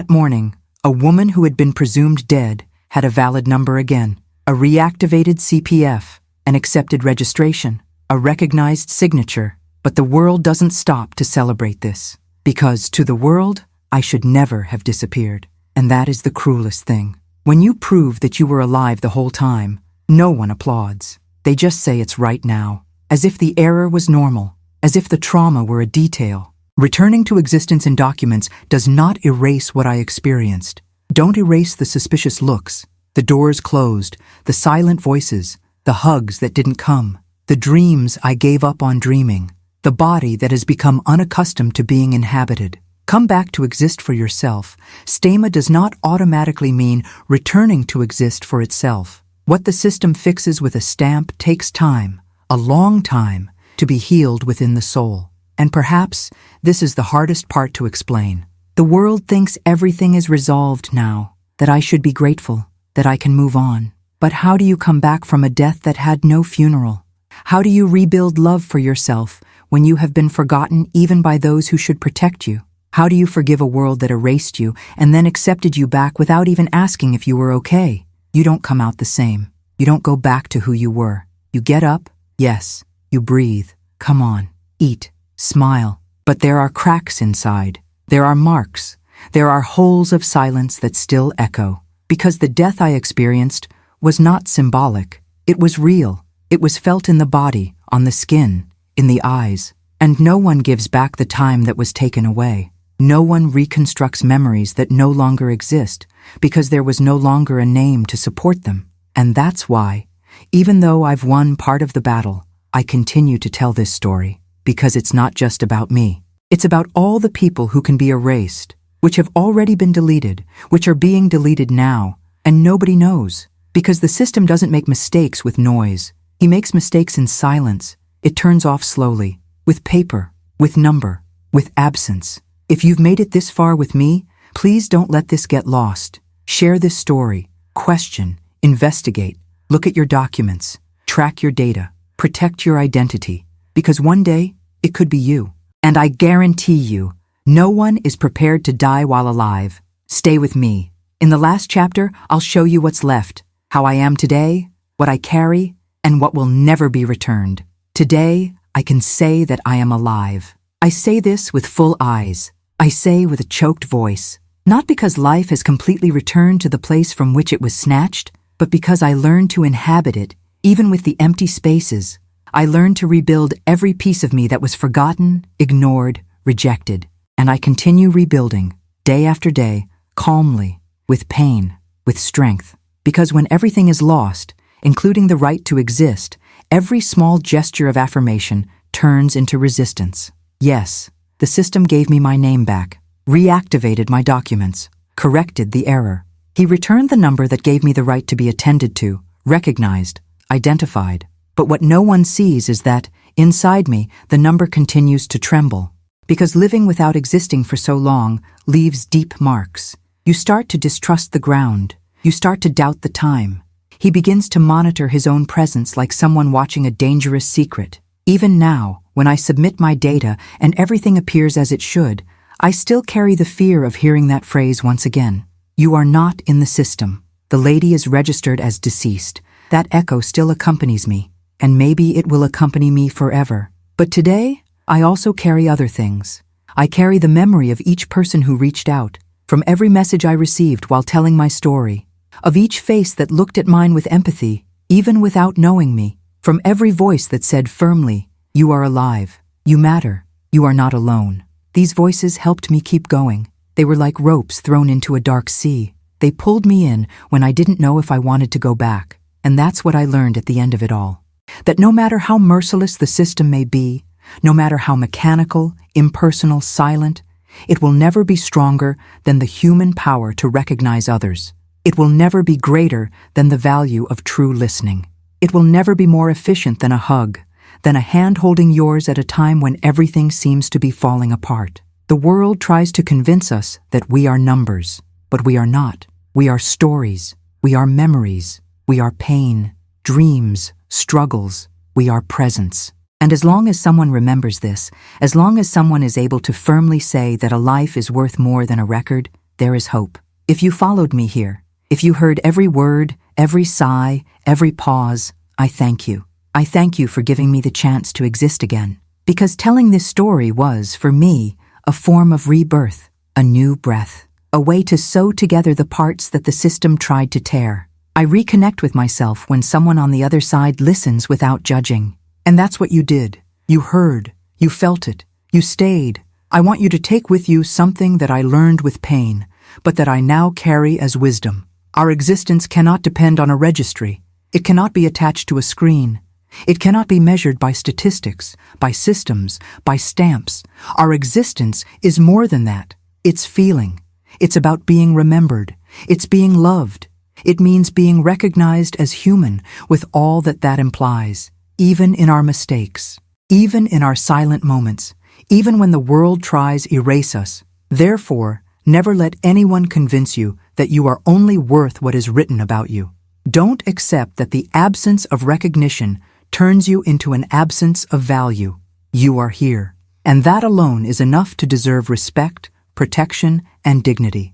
morning, a woman who had been presumed dead had a valid number again, a reactivated CPF, an accepted registration, a recognized signature. But the world doesn't stop to celebrate this, because to the world, I should never have disappeared. And that is the cruelest thing. When you prove that you were alive the whole time, no one applauds. They just say it's right now, as if the error was normal, as if the trauma were a detail. Returning to existence in documents does not erase what I experienced. Don't erase the suspicious looks, the doors closed, the silent voices, the hugs that didn't come, the dreams I gave up on dreaming, the body that has become unaccustomed to being inhabited. Come back to exist for yourself. Stema does not automatically mean returning to exist for itself. What the system fixes with a stamp takes time, a long time, to be healed within the soul. And perhaps this is the hardest part to explain. The world thinks everything is resolved now, that I should be grateful, that I can move on. But how do you come back from a death that had no funeral? How do you rebuild love for yourself when you have been forgotten even by those who should protect you? How do you forgive a world that erased you and then accepted you back without even asking if you were okay? You don't come out the same. You don't go back to who you were. You get up, yes. You breathe. Come on. Eat. Smile. But there are cracks inside. There are marks. There are holes of silence that still echo. Because the death I experienced was not symbolic. It was real. It was felt in the body, on the skin, in the eyes. And no one gives back the time that was taken away. No one reconstructs memories that no longer exist because there was no longer a name to support them. And that's why, even though I've won part of the battle, I continue to tell this story because it's not just about me. It's about all the people who can be erased, which have already been deleted, which are being deleted now, and nobody knows because the system doesn't make mistakes with noise. He makes mistakes in silence. It turns off slowly, with paper, with number, with absence. If you've made it this far with me, please don't let this get lost. Share this story, question, investigate, look at your documents, track your data, protect your identity, because one day it could be you. And I guarantee you, no one is prepared to die while alive. Stay with me. In the last chapter, I'll show you what's left, how I am today, what I carry, and what will never be returned. Today, I can say that I am alive. I say this with full eyes. I say with a choked voice, not because life has completely returned to the place from which it was snatched, but because I learned to inhabit it, even with the empty spaces. I learned to rebuild every piece of me that was forgotten, ignored, rejected. And I continue rebuilding, day after day, calmly, with pain, with strength. Because when everything is lost, including the right to exist, every small gesture of affirmation turns into resistance. Yes, the system gave me my name back, reactivated my documents, corrected the error. He returned the number that gave me the right to be attended to, recognized, identified. But what no one sees is that, inside me, the number continues to tremble. Because living without existing for so long leaves deep marks. You start to distrust the ground. You start to doubt the time. He begins to monitor his own presence like someone watching a dangerous secret. Even now, when I submit my data and everything appears as it should, I still carry the fear of hearing that phrase once again. You are not in the system. The lady is registered as deceased. That echo still accompanies me, and maybe it will accompany me forever. But today, I also carry other things. I carry the memory of each person who reached out, from every message I received while telling my story, of each face that looked at mine with empathy, even without knowing me, from every voice that said firmly, "You are alive. You matter. You are not alone." These voices helped me keep going. They were like ropes thrown into a dark sea. They pulled me in when I didn't know if I wanted to go back. And that's what I learned at the end of it all. That no matter how merciless the system may be, no matter how mechanical, impersonal, silent, it will never be stronger than the human power to recognize others. It will never be greater than the value of true listening. It will never be more efficient than a hug, than a hand holding yours at a time when everything seems to be falling apart. The world tries to convince us that we are numbers, but we are not. We are stories. We are memories. We are pain, dreams, struggles. We are presence. And as long as someone remembers this, as long as someone is able to firmly say that a life is worth more than a record, there is hope. If you followed me here, if you heard every word, every sigh, every pause, I thank you. I thank you for giving me the chance to exist again. Because telling this story was, for me, a form of rebirth, a new breath, a way to sew together the parts that the system tried to tear. I reconnect with myself when someone on the other side listens without judging. And that's what you did. You heard. You felt it. You stayed. I want you to take with you something that I learned with pain, but that I now carry as wisdom. Our existence cannot depend on a registry. It cannot be attached to a screen. It cannot be measured by statistics, by systems, by stamps. Our existence is more than that. It's feeling. It's about being remembered. It's being loved. It means being recognized as human with all that that implies. Even in our mistakes, even in our silent moments, even when the world tries erase us. Therefore, never let anyone convince you that you are only worth what is written about you. Don't accept that the absence of recognition turns you into an absence of value. You are here, and that alone is enough to deserve respect, protection, and dignity.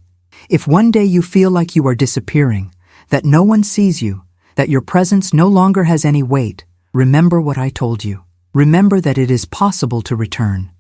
If one day you feel like you are disappearing, that no one sees you, that your presence no longer has any weight, remember what I told you. Remember that it is possible to return,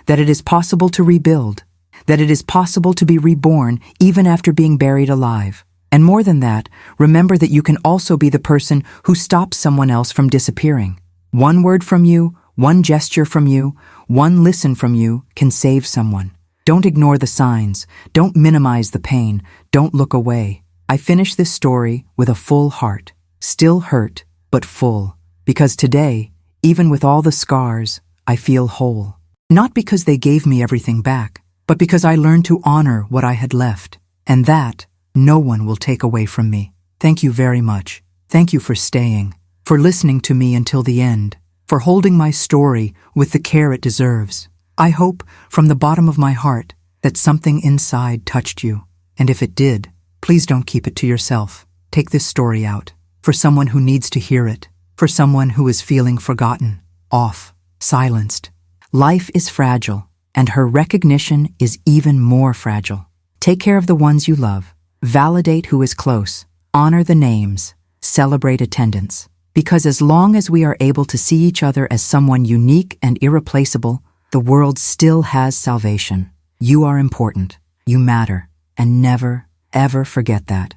that it is possible to rebuild, that it is possible to be reborn even after being buried alive. And more than that, remember that you can also be the person who stops someone else from disappearing. One word from you, one gesture from you, one listen from you can save someone. Don't ignore the signs. Don't minimize the pain. Don't look away. I finish this story with a full heart, still hurt, but full. Because today, even with all the scars, I feel whole. Not because they gave me everything back, but because I learned to honor what I had left. And that, no one will take away from me. Thank you very much. Thank you for staying, for listening to me until the end, for holding my story with the care it deserves. I hope, from the bottom of my heart, that something inside touched you. And if it did, please don't keep it to yourself. Take this story out, for someone who needs to hear it, for someone who is feeling forgotten, off, silenced. Life is fragile, and her recognition is even more fragile. Take care of the ones you love. Validate who is close, honor the names, celebrate attendance. Because as long as we are able to see each other as someone unique and irreplaceable, the world still has salvation. You are important, you matter, and never, ever forget that.